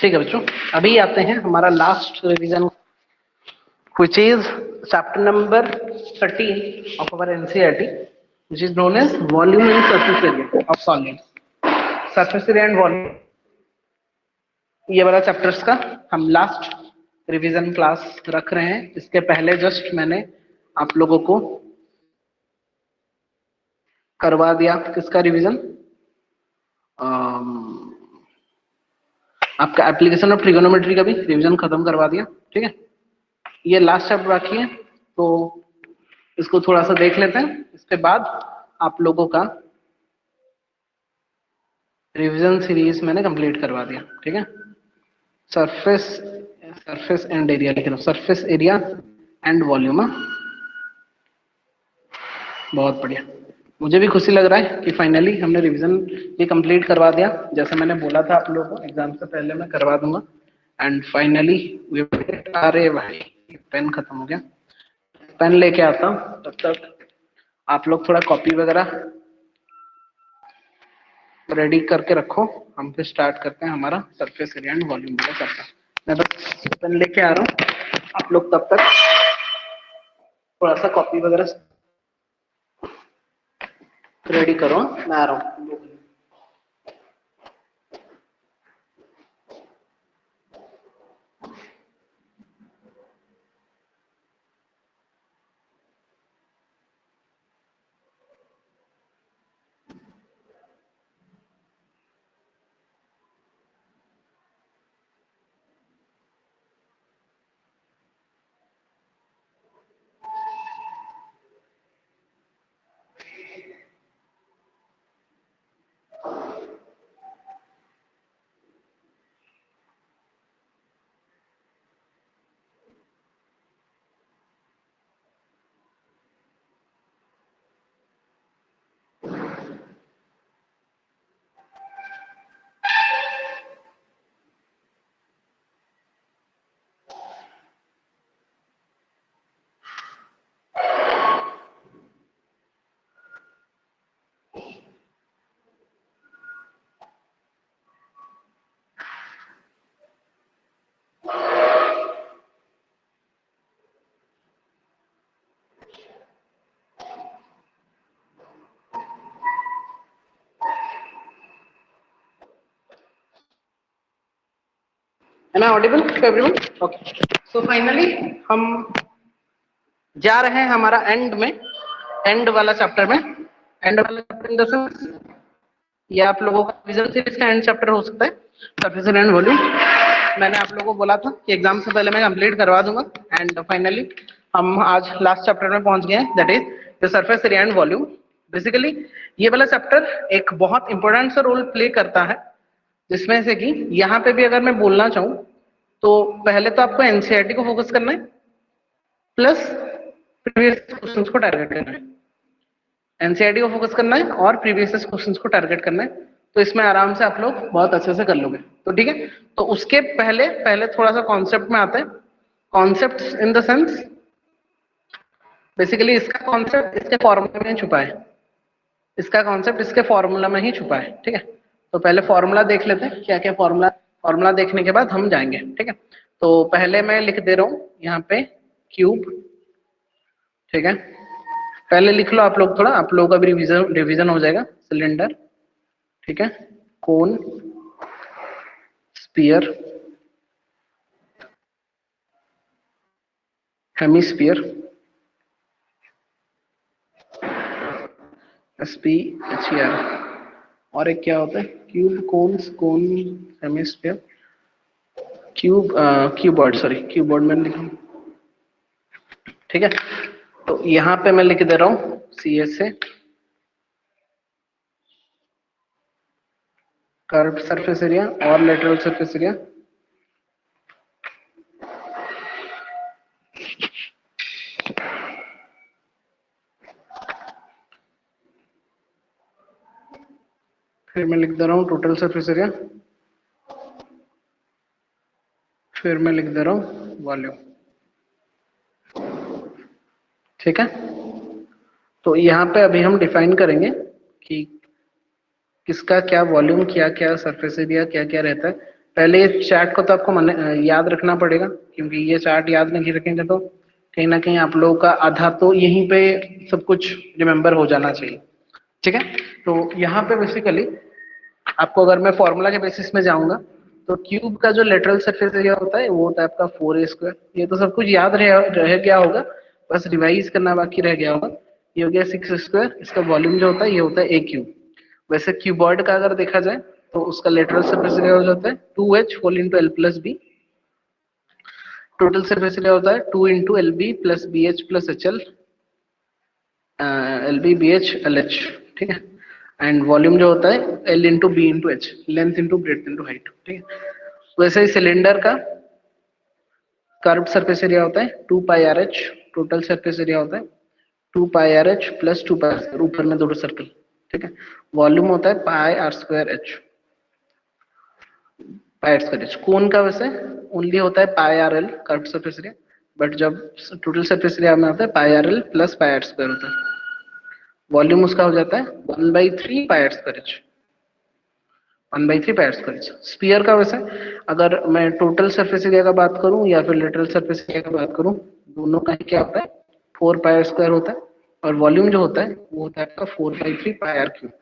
ठीक है बच्चों, अभी आते हैं हमारा last revision which is chapter number 13 of our NCERT, which is known as volume and surface area of solids. Surface area and volume, ये वाला चैप्टर्स का हम लास्ट रिवीजन क्लास रख रहे हैं। इसके पहले जस्ट मैंने आप लोगों को करवा दिया किसका रिवीजन, आपका एप्लीकेशन ऑफ ट्रिगोनोमेट्री का भी रिवीजन खत्म करवा दिया। ठीक है, ये लास्ट चैप्टर बाकी है तो इसको थोड़ा सा देख लेते हैं। इसके बाद आप लोगों का रिवीजन सीरीज मैंने कंप्लीट करवा दिया। ठीक है, सरफेस एंड एरिया लिख रहा हूं, सरफेस एरिया एंड वॉल्यूम। बहुत बढ़िया, मुझे भी खुशी लग रहा है कि फाइनली हमने रिवीजन भी कंप्लीट करवा दिया। जैसे मैंने बोला था आप लोगों को एग्जाम से पहले मैं करवा दूंगा, एंड फाइनली अरे भाई पेन खत्म हो गया, पेन लेके आता हूँ, तब तक आप लोग थोड़ा कॉपी वगैरह रेडी करके रखो। हम फिर स्टार्ट करते हैं हमारा सरफेस एरिया एंड वॉल्यूम वाला चैप्टर। मैं बस पेन लेके आ रहा हूँ, आप लोग तब तक थोड़ा सा कॉपी वगैरह रेडी करो, मैं आ रहा हूँ। Am I audible to everyone? Okay. So finally हम जा रहे हैं हमारा एंड में, एंड वाला चैप्टर में। एंड वाला चैप्टर इन द सेंस ये आप लोगों का रिवीजन सीरीज का एंड चैप्टर हो सकता है, सरफेस एंड वॉल्यूम। मैंने आप लोगों को बोला था कि एग्जाम से पहले मैं कंप्लीट करवा दूंगा, एंड फाइनली हम आज लास्ट चैप्टर में पहुंच गए हैं, that is the surface area and volume. Basically ये वाला चैप्टर एक बहुत इंपॉर्टेंट सा रोल प्ले करता है, जिसमें से कि यहाँ पे भी अगर मैं बोलना चाहूँ तो पहले तो आपको एनसीईआरटी को फोकस करना है, प्लस प्रीवियस क्वेश्चंस को टारगेट करना है। एनसीईआरटी को फोकस करना है और प्रीवियस क्वेश्चंस को टारगेट करना है, तो इसमें आराम से आप लोग बहुत अच्छे से कर लोगे। तो ठीक है, तो उसके पहले थोड़ा सा कॉन्सेप्ट में आते हैं। Concept in the sense basically इसका कॉन्सेप्ट इसके फॉर्मूला में छुपा है, इसका कॉन्सेप्ट इसके फॉर्मूला में ही छुपा है। ठीक है, तो पहले फॉर्मूला देख लेते हैं क्या क्या फॉर्मूला देखने के बाद हम जाएंगे। ठीक है, तो पहले मैं लिख दे रहा हूं यहाँ पे क्यूब। ठीक है, पहले लिख लो आप लोग, थोड़ा आप लोगों का भी रिवीजन हो जाएगा। सिलेंडर, ठीक है, कोन, स्पीयर, हेमिस्फीयर, SPHER, और एक क्या होता है क्यूब, कोन, हेमिस्फीयर, क्यूबॉइड, सॉरी क्यूबॉइड में लिखा। ठीक है, तो यहाँ पे मैं लिख दे रहा हूँ CSA, कर्व सरफेस एरिया और लेटरल सरफेस एरिया। फिर मैं लिख दे रहा हूँ टोटल सरफेस एरिया, फिर मैं लिख दे रहा हूँ वॉल्यूम। ठीक है, तो यहाँ पे अभी हम डिफाइन करेंगे कि किसका क्या वॉल्यूम, क्या क्या सरफेस एरिया क्या क्या रहता है। पहले ये चार्ट को तो आपको याद रखना पड़ेगा, क्योंकि ये चार्ट याद नहीं रखेंगे तो कहीं ना कहीं आप लोगों का आधा तो यहीं पे सब कुछ रिमेम्बर हो जाना चाहिए। ठीक है, तो यहाँ पे बेसिकली आपको अगर मैं फॉर्मूला के बेसिस में जाऊंगा तो क्यूब का जो लेटरल सरफेस एरिया होता है वो होता है आपका 4a²। ये तो सब कुछ याद रह गया होगा, बस रिवाइज करना बाकी रह गया होगा। ये हो गया 6²। इसका वॉल्यूम जो होता है ये होता है a³। वैसे क्यूबॉइड का अगर देखा जाए तो उसका लेटरल सरफेस एरिया हो जाता है 2h whole into L plus B. Total surface area होता है 2 into L B plus B H plus H L, L B B H L H. ठीक है, एंड वॉल्यूम जो होता है L into B into H, length into breadth into height. ठीक है, वैसे ही सिलेंडर का कर्व सरफेस एरिया होता है 2 pi R H. Total surface area होता है 2 pi R H plus 2 pi R, ऊपर में दो सर्कल। ठीक है, वॉल्यूम होता है pi are square H, pi are square H. Cone का वैसे ओनली होता है pi R L curve surface area, but जब टोटल सरफेस एरिया में आता है pi R L plus pi are square होता है। वॉल्यूम उसका हो जाता है 1/3 pi are square H, 1/3 pi are square H. Sphere का वैसे अगर मैं टोटल सरफेस एरिया का बात करूं या फिर लेटरल सरफेस एरिया का बात करूं, दोनों का क्या होता है 4 पाई आर स्क्वायर होता है, और वॉल्यूम जो होता है वो होता है आपका 4/3 pi are cube,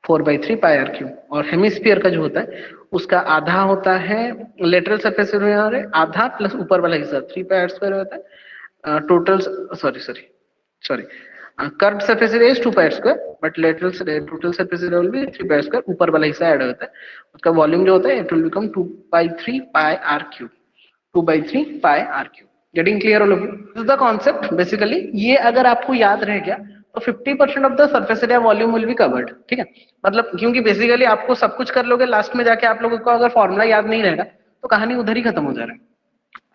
4/3 pi are cube. और हेमिस्फीयर का जो होता है उसका आधा होता है लेटरल सरफेस एरिया, आधा प्लस ऊपर वाला हिस्सा 3 पाई आर स्क्वायर होता है। Total sorry sorry sorry curved surface area is 2 pi are square, but lateral total surface area will be 3 pi are square, ऊपर वाला हिस्सा ऐड होता है। उसका वॉल्यूम जो होता है it will become 2/3 pi are cube, 2/3 pi are cube. Getting clear all of you? This is the concept basically. ये अगर आपको याद रह गया तो 50% of the surface area volume will be covered. ठीक है, मतलब क्योंकि बेसिकली आपको सब कुछ कर लोगे, लास्ट में जाके आप लोगों को अगर फॉर्मूला याद नहीं रहेगा तो कहानी उधर ही खत्म हो जा रहा है।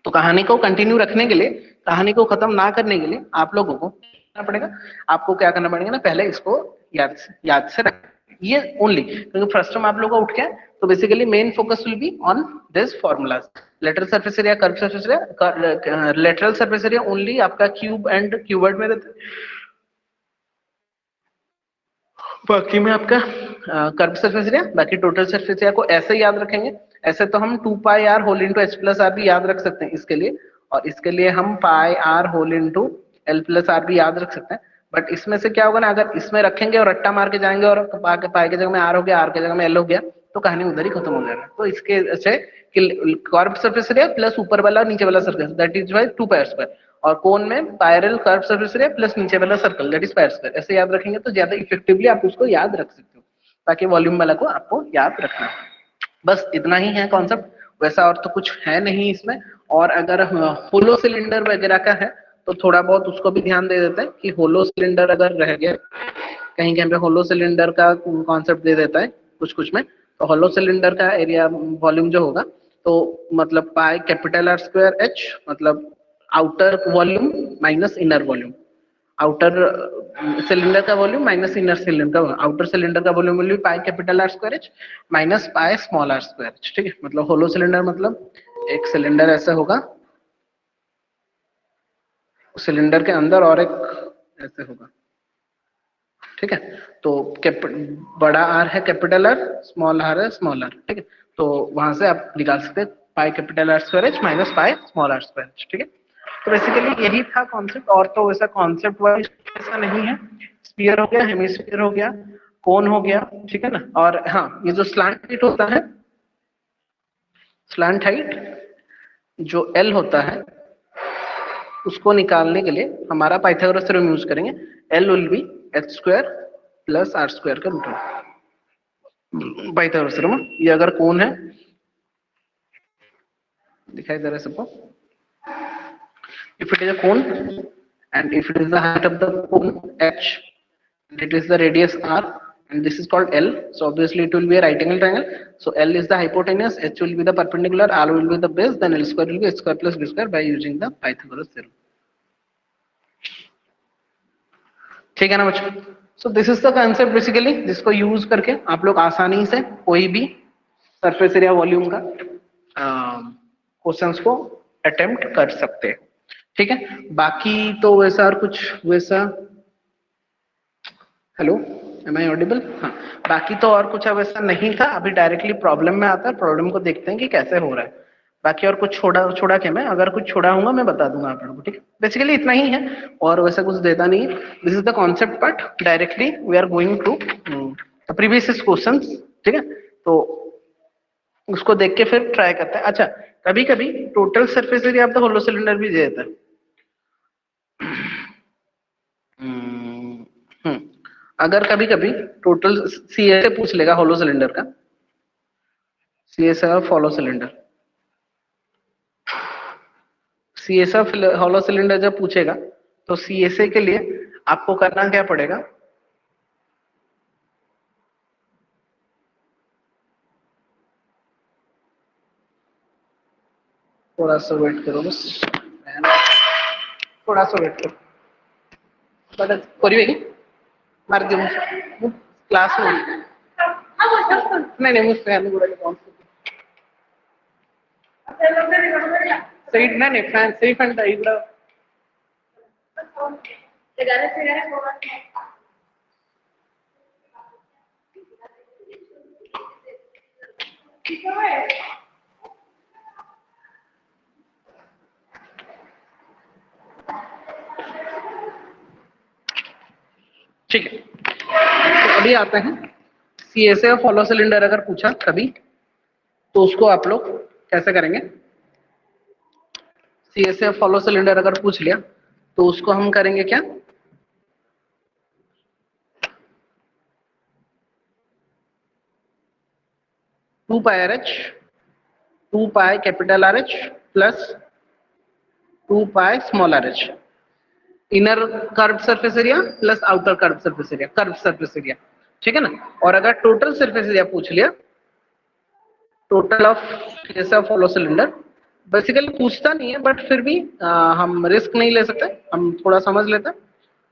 तो कहानी को कंटिन्यू रखने के लिए, कहानी को खत्म ना करने के लिए आप लोगों को करना पड़ेगा, आपको क्या करना पड़ेगा ना, पहले इसको याद से रखना, ये ओनली। क्योंकि फर्स्ट टाइम आप लोगों का उठ गया तो basically main focus will be on this formulas. Lateral surface area, curve surface area, lateral surface area only आपका क्यूब एंड क्यूबॉइड में रहता है, बाकी में आपका कर्व सरफेस एरिया, बाकी टोटल सरफेस एरिया को ऐसे याद रखेंगे। ऐसे तो हम 2 pi R whole into H plus R भी याद रख सकते हैं इसके लिए, और इसके लिए हम pi R whole into L plus R भी याद रख सकते हैं। बट इसमें से क्या होगा ना, अगर इसमें रखेंगे और रट्टा मार के जाएंगे और पाई की जगह में आर हो गया, आर की जगह में एल हो गया, तो कहानी उधर ही खत्म हो जाएगा। तो इसके से कर्व सरफेस एरिया प्लस ऊपर वाला नीचे वाला circle, that is why 2 pi are square. और कोन में पायरल कर्व सरफेस एरिया प्लस नीचे वाला circle, that is pi are square. ऐसे याद रखेंगे तो ज्यादा इफेक्टिवली आप उसको याद रख सकते हो, ताकि वॉल्यूम वाला को आपको याद रखना है। बस इतना ही है कॉन्सेप्ट, वैसा और तो कुछ है नहीं इसमें। और अगर होलो सिलेंडर वगैरह का है तो थोड़ा बहुत उसको भी ध्यान दे देते हैं कि होलो सिलेंडर अगर रह गया कहीं कहीं पे, होलो सिलेंडर का कॉन्सेप्ट दे देता है कुछ कुछ में। तो होलो सिलेंडर का एरिया वॉल्यूम जो होगा तो मतलब pi capital are square H, मतलब outer volume minus inner volume, outer cylinder का वॉल्यूम माइनस इनर सिलेंडर का, आउटर सिलेंडर का volume will be pi capital are square H minus pi small are square H. ठीक है, मतलब hollow cylinder मतलब एक cylinder ऐसा होगा, सिलेंडर के अंदर और एक ऐसे होगा। ठीक है, तो बड़ा आर है कैपिटल आर, स्मॉल आर है स्मॉल आर। ठीक है, तो वहां से आप निकाल सकते हैं pi capital are square H minus pi small are square H. ठीक है, तो बेसिकली यही था कॉन्सेप्ट, और तो वैसा कॉन्सेप्ट वाइज ऐसा नहीं है। स्फीयर हो गया, हेमिस्फीयर हो गया, कोन हो गया, ठीक है ना। और हाँ, ये जो स्लैंट हाइट होता है, स्लैंट हाइट जो एल होता है उसको निकालने के लिए हमारा पाइथागोरस थ्योरम यूज करेंगे। L will be h square plus r square का रूट, पाइथागोरस थ्योरम। ये अगर कोन है, दिखाई दे रहा है सबको, if it is a cone and if it is the height of the cone h and it is the radius r and this is called L, so obviously it will be a right angle triangle. So L is the hypotenuse, h will be the perpendicular, r will be the base, then L square will be h square plus b square by using the Pythagoras theorem. ठीक है ना बच्चों? सो this is the concept basically, जिसको use करके आप लोग आसानी से कोई भी सरफेस एरिया वॉल्यूम का क्वेश्चंस को अटेम्प्ट कर सकते हैं। ठीक है, बाकी तो वैसा और कुछ वैसा, हेलो एम आई ऑडिबल? हाँ, बाकी तो और कुछ अब ऐसा नहीं था, अभी डायरेक्टली प्रॉब्लम में आता है, प्रॉब्लम को देखते हैं कि कैसे हो रहा है। बाकी और कुछ छोड़ा क्या मैं, अगर कुछ छोड़ा होगा मैं बता दूंगा आप लोगों को, ठीक है? बेसिकली इतना ही है और वैसा कुछ देता नहीं है। This is the concept part, directly we are going to the previous questions, ठीक है? तो उसको देख के फिर ट्राई करते हैं। अच्छा, कभी कभी total surface area of the hollow cylinder भी दे देता है। हम्म, हम्म, अगर कभी कभी टोटल सीए से पूछ लेगा होलो सिलेंडर का, सीए से hollow cylinder, CSA hollow cylinder जब पूछेगा तो सीएसए के लिए आपको करना क्या पड़ेगा, थोड़ा सा वेट करो बस, थोड़ा सा वेट करो, बट କରିବେ କି मार दियो ମୁଁ क्लास में नहीं नहीं मुझसे फैन गुड़ा के कौन सही ना नहीं फैन सही फैन था इधर ठीक है। तो अभी आते हैं सीएसए फॉलो सिलेंडर अगर पूछा कभी तो उसको आप लोग कैसे करेंगे। सीएसए फॉलो सिलेंडर अगर पूछ लिया तो उसको हम करेंगे क्या, 2 pi R H, 2 pi capital R H plus 2 pi small R H, inner curve surface area plus outer curve surface area, curve surface area, ठीक है ना? और अगर टोटल सरफेस एरिया पूछ लिया, टोटल ऑफ ऐसा फॉलो सिलेंडर, बेसिकली पूछता नहीं है बट फिर भी हम रिस्क नहीं ले सकते, हम थोड़ा समझ लेते हैं।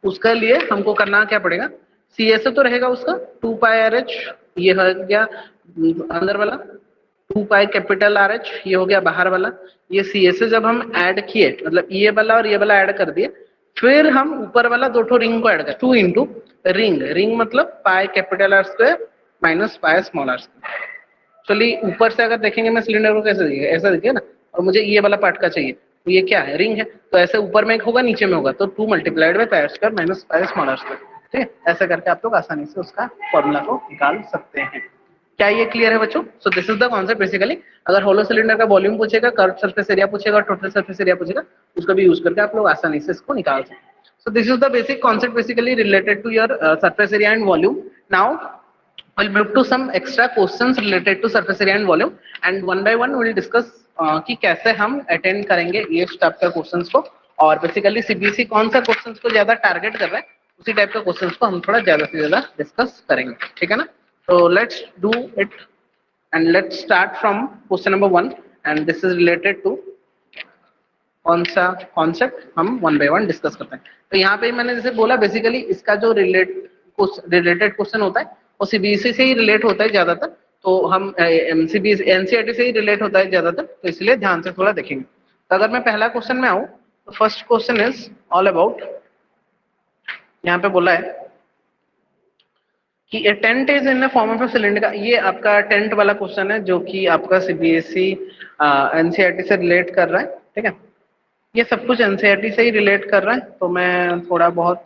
उसके लिए हमको करना क्या पड़ेगा, सी एस तो रहेगा उसका 2 पाई आर एच, ये हो गया अंदर वाला, 2 पाई कैपिटल आर एच ये हो गया बाहर वाला। ये सी एस जब हम ऐड किए, मतलब ये वाला और ये वाला ऐड कर दिए, फिर हम ऊपर वाला दो ठो रिंग को ऐड कर, 2 इंटू रिंग, रिंग मतलब pi capital are square minus pi small are square. चलिए ऊपर से अगर देखेंगे मैं सिलेंडर को कैसे दिखेगा, ऐसा दिखेगा ना, और मुझे ये वाला पार्ट का चाहिए, तो ये क्या है, रिंग है, तो ऐसे ऊपर में एक होगा नीचे में होगा, तो 2 multiplied by pi square minus pi small are square, ठीक है? ऐसा करके आप लोग आसानी से उसका फॉर्मूला को निकाल सकते हैं। क्या ये क्लियर है बच्चों? सो this is the concept basically. अगर होलो सिलेंडर का वॉल्यूम पूछेगा, कर्व सरफेस एरिया पूछेगा, टोटल सरफेस एरिया पूछेगा, उसका भी यूज करके आप लोग आसानी से इसको निकाल सकते हैं। So this is the basic concept basically related to your surface area and volume. Now we'll move to some extra questions related to surface area and volume, and one by one we'll discuss कि कैसे हम attend करेंगे ये type का questions को, और basically CBSE कौन सा क्वेश्चंस को ज्यादा टारगेट कर रहा है उसी टाइप का क्वेश्चंस को हम थोड़ा ज्यादा से ज्यादा डिस्कस करेंगे, ठीक है ना? तो let's do it and let's start from question number 1, and this is related to कौन सा कॉन्सेप्ट, हम वन बाय वन डिस्कस करते हैं। तो यहाँ पे मैंने जैसे बोला बेसिकली इसका जो रिलेटेड क्वेश्चन होता है वो सीबीएसई से ही रिलेट होता है ज्यादातर, तो हम सीबीएसई एनसीईआरटी से ही रिलेट होता है ज्यादातर, तो इसलिए ध्यान से थोड़ा देखेंगे। तो अगर मैं पहला क्वेश्चन में आऊँ तो first question is all about, यहाँ पे बोला है कि a tent is in the form of a cylinder का, ये आपका टेंट वाला क्वेश्चन है जो कि आपका सीबीएसई एनसीईआरटी से रिलेट कर रहा है, ठीक है? ये सब कुछ एनसीईआरटी से ही रिलेट कर रहा है, तो मैं थोड़ा बहुत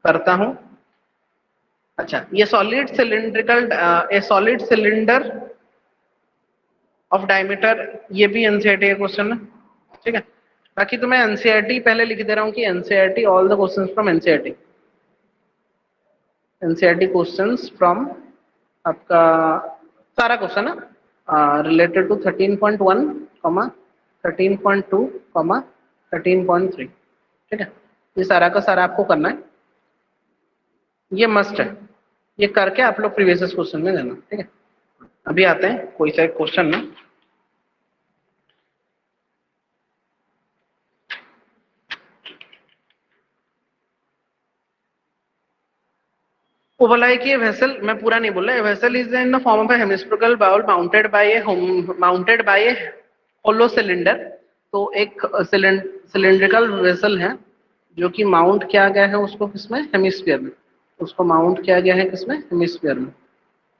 करता हूं। अच्छा, ये solid cylindrical, A solid cylinder of diameter, ये भी एनसीईआरटी का क्वेश्चन है, ठीक है? बाकी तो मैं एनसीईआरटी पहले लिख दे रहा हूँ कि NCERT all the questions from NCERT, NCERT questions from आपका सारा क्वेश्चन है रिलेटेड टू 13.1, 13.2, 13.3, ठीक है? ये सारा का सारा आपको करना है, ये मस्ट है, ये करके आप लोग प्रीवियस क्वेश्चन में देना, ठीक है? अभी आते हैं कोई सा क्वेश्चन में। वो बोला है कि वेसल, मैं पूरा नहीं बोल रहा, vessel is in the form of a hemispherical bowl mounted by a hollow cylinder. तो एक सिलेंड्रिकल वेसल है जो कि माउंट किया गया है उसको किसमें, हेमिस्फीयर में। उसको माउंट किया गया है किसमें, हेमिस्फीयर में,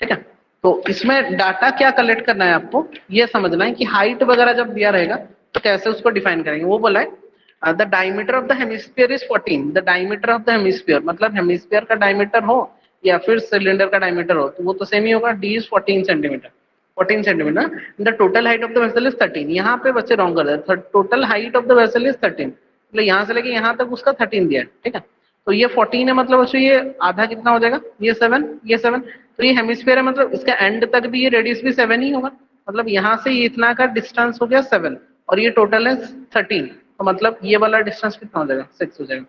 ठीक है। तो इसमें डाटा क्या कलेक्ट करना है आपको, ये समझना है कि हाइट वगैरह जब दिया रहेगा तो कैसे उसको डिफाइन करेंगे। वो बोला है the diameter of the hemisphere is 14, the diameter of the hemisphere मतलब हेमिस्फीयर का डायमीटर हो या फिर सिलेंडर का डायमीटर हो तो वो तो सेम ही होगा, D is 14 centimetre, 14 centimetre. The total height of the vessel is 13, यहाँ पे बच्चे रॉन्ग कर रहे हैं, total height of the vessel is 13, मतलब यहाँ से लेके यहाँ तक उसका 13 दिया है, ठीक है। तो ये 14 है, मतलब बच्चों ये आधा कितना हो जाएगा, ये 7, ये 7, तो ये हेमिस्फीयर है मतलब इसका एंड तक भी ये रेडियस भी 7 ही होगा, मतलब यहाँ से ये इतना का डिस्टेंस हो गया 7 और ये टोटल है 13, तो मतलब ये वाला डिस्टेंस कितना हो जाएगा, 6 हो जाएगा।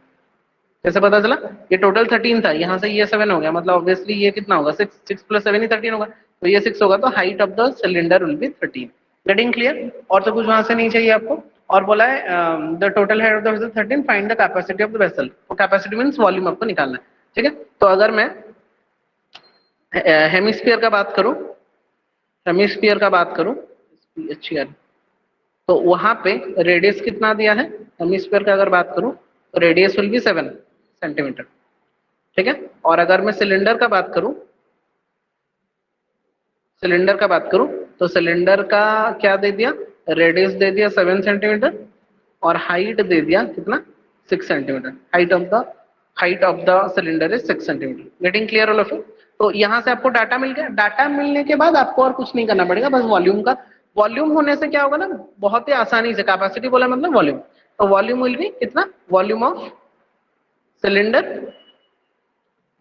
कैसे पता चला, ये टोटल 13 था, यहाँ से ये 7 हो गया, मतलब ऑब्वियसली ये कितना होगा, 6, 6 + 7 ही 13 होगा, तो ये 6 होगा, तो height of the cylinder will B 13। Getting clear, और तो कुछ वहां से नहीं चाहिए आपको। और बोला है the total height of the vessel 13, find the capacity of the vessel, तो कैपेसिटी मींस वॉल्यूम आपको निकालना है, ठीक है। तो अगर मैं हेमिस्फीयर का बात करूं, हेमिस्फीयर का बात करूं, अच्छी है, तो वहां पे रेडियस कितना दिया है, हेमिस्फीयर का अगर बात करूं तो रेडियस विल बी 7 सेंटीमीटर, ठीक है। और अगर मैं सिलेंडर का बात करूं, सिलेंडर का बात करूं तो सिलेंडर का क्या दे दिया, रेडियस दे दिया 7 सेंटीमीटर और हाइट दे दिया कितना, 6 centimetre, height of the cylinder is 6 centimetre. Getting clear all of you. तो यहां से आपको डाटा मिल गया, डाटा मिलने के बाद आपको और कुछ नहीं करना पड़ेगा, बस वॉल्यूम का, वॉल्यूम होने से क्या होगा ना, बहुत ही आसानी से, कैपेसिटी बोला मतलब वॉल्यूम, तो वॉल्यूम विल बी कितना, volume of cylinder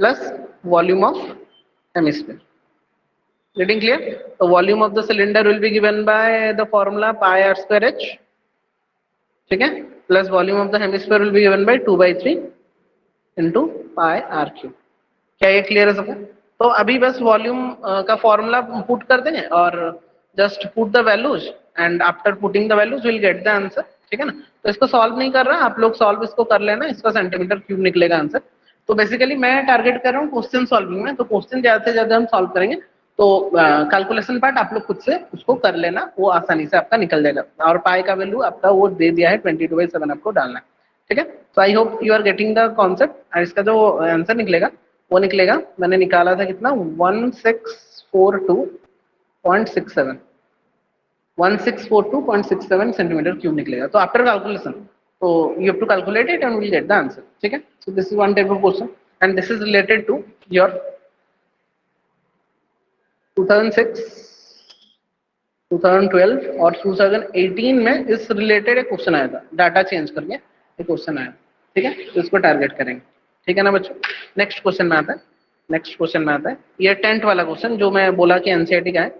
plus volume of hemisphere. Getting clear? The volume of the cylinder will be given by the formula pi r square h, ठीक है, plus volume of the hemisphere will be given by 2/3 into pi are cube. क्या ये clear है सबको? तो अभी बस volume का फॉर्मूला पुट कर देंगे और just put the values and after putting the values will get the answer, ठीक है ना। तो इसको सॉल्व नहीं कर रहा, आप लोग सॉल्व इसको कर लेना, इसका सेंटीमीटर क्यूब निकलेगा आंसर। तो बेसिकली मैं टारगेट कर रहा हूँ क्वेश्चन सॉल्विंग में, तो क्वेश्चन ज्यादा से ज्यादा हम सॉल्व करेंगे, तो कैलकुलेशन पार्ट आप लोग खुद से उसको कर लेना, वो आसानी से आपका निकल जाएगा। और पाई का वैल्यू आपका वो दे दिया है 22/7 आपको डालना है, ठीक है। तो I hope you are getting the concept, और इसका जो आंसर निकलेगा वो निकलेगा, मैंने निकाला था कितना, 1642.67, 1642.67 सेंटीमीटर क्यूब निकलेगा। तो आफ्टर कैलकुलेशन, तो you have to calculate it and will get the answer, ठीक है। So this is one type of question and this is related to your 2006, 2012 और 2018 में इस रिलेटेड एक क्वेश्चन आया था, डाटा चेंज करके एक क्वेश्चन आया, ठीक है। तो इसको टारगेट करेंगे, ठीक है ना बच्चों। नेक्स्ट क्वेश्चन में आता है, नेक्स्ट क्वेश्चन में आता है ये टेंट वाला क्वेश्चन, जो मैं बोला कि एनसीईआरटी का है।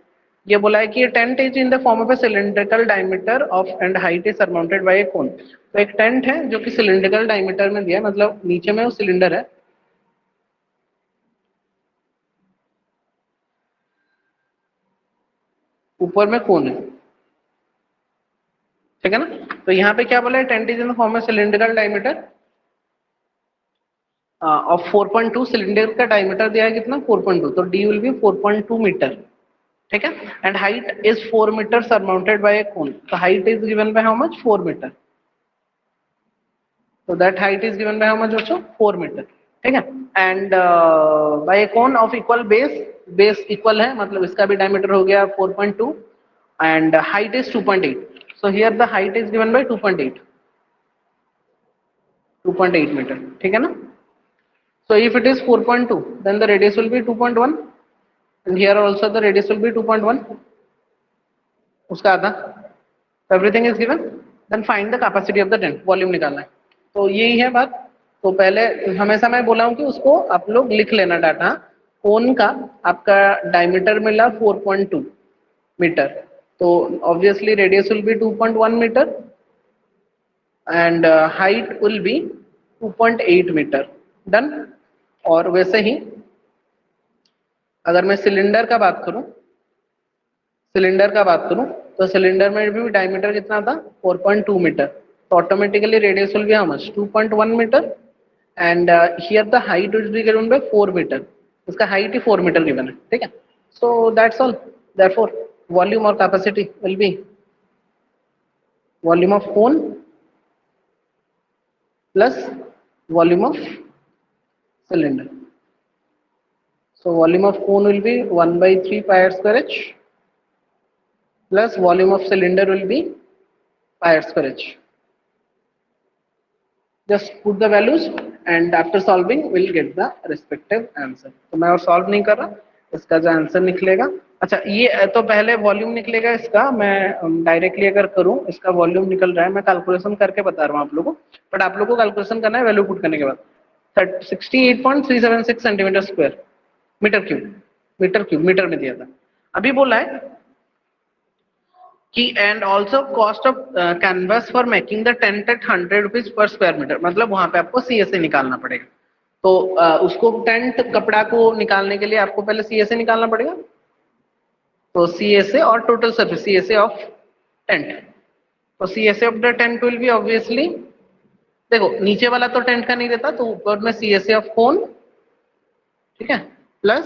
ये बोला है कि tent is in the form of a cylindrical diameter of and height is surmounted by a cone. तो एक टेंट है जो कि सिलिंड्रिकल डायमीटर में दिया है, मतलब नीचे में वो सिलेंडर है, ऊपर में कोन है, ठीक है ना। तो यहाँ पे क्या बोला है, tent is in the form of cylindrical diameter of 4.2, cylinder का डायमीटर दिया है कितना, 4.2, तो डी विल बी 4.2 मीटर, ठीक है। And height is 4 metre surmounted by a cone, तो height is given by how much, 4 metre, so that height is given by how much also, 4 metre, ठीक है। And by a cone of equal base, base equal है मतलब इसका भी diameter हो गया 4.2 and height is 2.8, so here the height is given by 2.8 metre, ठीक है ना। So if it is 4.2 then the radius will be 2.1 and here also the radius will be 2.1, उसका आधा, everything is given, then find the capacity of the tent, volume निकालना है। तो यही है बात। तो पहले हमेशा मैं बोला हूं कि उसको आप लोग लिख लेना डाटा, कोन का आपका डायमीटर मिला 4.2 मीटर, तो obviously radius will be 2.1 metre and height will be 2.8 metre, done. और वैसे ही अगर मैं सिलेंडर का बात करूं, सिलेंडर का बात करूं तो सिलेंडर में भी डायमीटर कितना था, 4.2 मीटर, तो automatically radius will be how much, 2.1 metre and here the height will be given by 4 metre, इसका हाइट ही 4 मीटर गिवन है, ठीक है। So that's all, therefore volume और capacity will be volume of cone plus volume of cylinder, So volume of cone will be 1 by 3 pi r square h plus volume of cylinder will be pi r square h. Just put the values and after solving we'll get the respective answer. तो मैं और solve नहीं कर रहा, इसका जो answer निकलेगा, अच्छा ये तो पहले वॉल्यूम निकलेगा इसका, मैं डायरेक्टली अगर करूं इसका वॉल्यूम निकल रहा है, मैं कैलकुलेशन करके बता रहा हूं आप लोगों को, बट आप लोगों को कैलकुलेशन करना है वैल्यू पुट करने के बाद। 68.376 centimetre square metre cube metre में दिया था। अभी बोला है कि and also cost of canvas for making the tent at 100 rupees per square metre, मतलब वहां पे आपको सीएसए निकालना पड़ेगा। तो उसको टेंट कपड़ा को निकालने के लिए आपको पहले सीएसए निकालना पड़ेगा, तो सीएसए और total surface CSA of tent, तो CSA of the tent will be obviously, देखो नीचे वाला तो टेंट का नहीं रहता, तो ऊपर में सीएसए ऑफ कोन, ठीक है, plus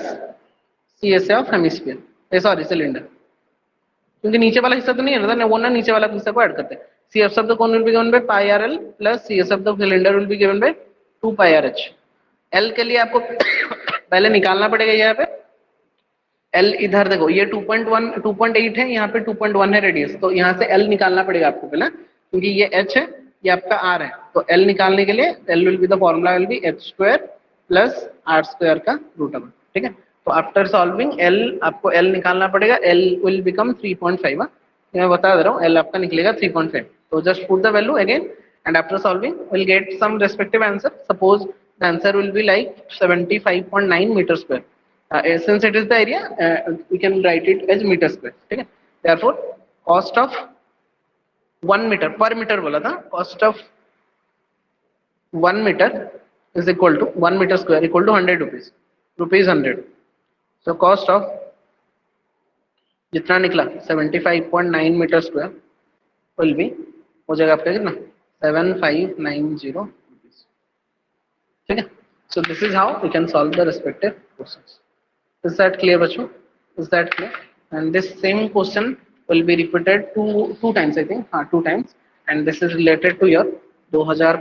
CSA of hemisphere, sorry cylinder, क्योंकि नीचे वाला हिस्सा तो नहीं रहता ना, वो ना नीचे वाला हिस्सा को ऐड करते हैं। CS of the cone will be given by pi R L plus CS of the cylinder will be given bye 2 pi R H. L के लिए आपको पहले निकालना पड़ेगा, यहाँ पे एल इधर देखो ये 2.8 है, यहाँ पे 2.1 है रेडियस, तो यहाँ से एल निकालना पड़ेगा आपको पहले, क्योंकि ये एच है ये आपका आर है, तो एल निकालने के लिए l will be the formula will be h square plus r square का रूट ओवर, ठीक है। तो आफ्टर सॉल्विंग एल आपको एल निकालना पड़ेगा, एल विल बिकम 3.5, मैं बता दे रहा हूँ एल आपका निकलेगा 3.5, तो just put the value again and after solving will get some respective answer, suppose the answer will be like 75.9 metre square, since it is the area we can write it as meter square, ठीक है। therefore cost of 1 metre per metre बोला था, cost of 1 metre is equal to 1 metre square equal to 100 rupees 100, so cost of जितना निकला 75.9 metre square will be हो जाएगा आपका कितना 7590 rupees, ठीक है। so this is how we can solve the respective questions. Is that clear बच्चों? Is that clear? And this same question will be repeated two times I think, हाँ 2 times, and this is related to your 2000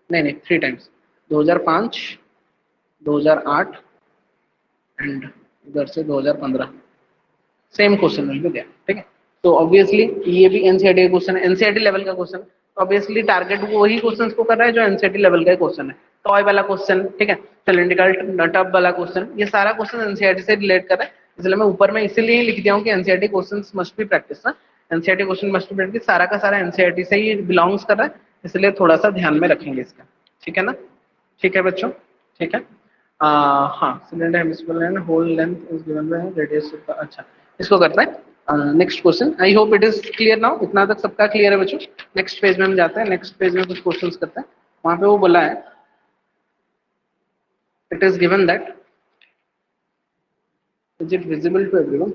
नहीं 3 times 2005 2008 and इधर से 2015 same question will be there, ठीक है। तो obviously ये भी एनसीईआरटी का क्वेश्चन है, एनसीईआरटी लेवल का क्वेश्चन, तो ऑब्वियसली टारगेट वो वही क्वेश्चंस को कर रहा है जो एनसीईआरटी लेवल का क्वेश्चन है। टॉय वाला क्वेश्चन, ठीक है, सिलिंड्रिकल टब वाला क्वेश्चन, ये सारा क्वेश्चन एनसीईआरटी से रिलेट कर रहा है, इसलिए मैं ऊपर में इसीलिए ही लिख दिया हूँ कि NCERT questions must be practice ना, NCERT question must be practice, सारा का सारा एनसीईआरटी से ही बिलोंग्स कर रहा है, इसलिए थोड़ा सा ध्यान में रखेंगे इसका, ठीक है ना, ठीक है बच्चों, ठीक है। हाँ cylinder hemisphere and whole length is given by radius, अच्छा इसको करता है next question. I hope it is clear now, इतना तक सबका क्लियर है बच्चों। नेक्स्ट पेज में हम जाते हैं, नेक्स्ट पेज में कुछ क्वेश्चंस करते हैं, वहां पे वो बोला है it is given that is it visible to everyone,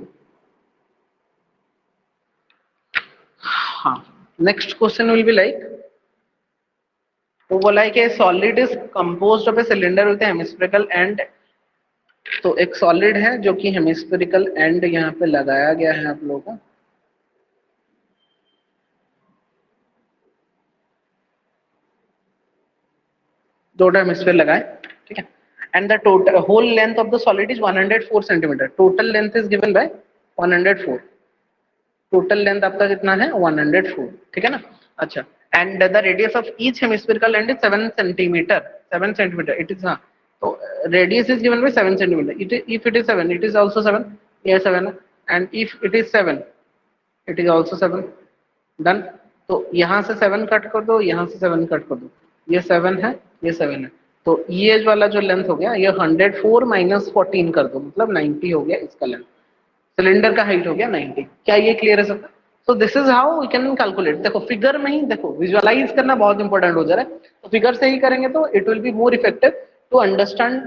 हाँ next question will be like, वो बोला है कि solid is composed of a cylinder with hemispherical end, तो एक सॉलिड है जो कि हेमिस्फेरिकल एंड यहाँ पे लगाया गया है आप लोगों को, दो हेमिस्फेयर लगाए, ठीक है, and the total whole length of the solid is 104 centimetre, total length is given by 104, total length आपका कितना है 104, ठीक है ना। अच्छा and the radius of each hemispherical end is 7 centimetre, 7 centimetre it is, हाँ तो radius is given by 7 centimetre, if it is 7 it is also 7, ये 7 है, and if it is 7 it is also 7, done. तो यहाँ से 7 cut कर दो, यहाँ से 7 कट कर दो, ये 7 है ये 7 है, तो ये वाला जो लेंथ हो गया ये 104 माइनस 14 कर दो, मतलब 90 हो गया इसका लेंथ, सिलेंडर का हाइट हो गया 90। क्या ये क्लियर है सबका? So this is how we can calculate, देखो फिगर में ही देखो विजुअलाइज करना बहुत इंपॉर्टेंट हो जा रहा है, तो फिगर से ही करेंगे तो it will be more effective to understand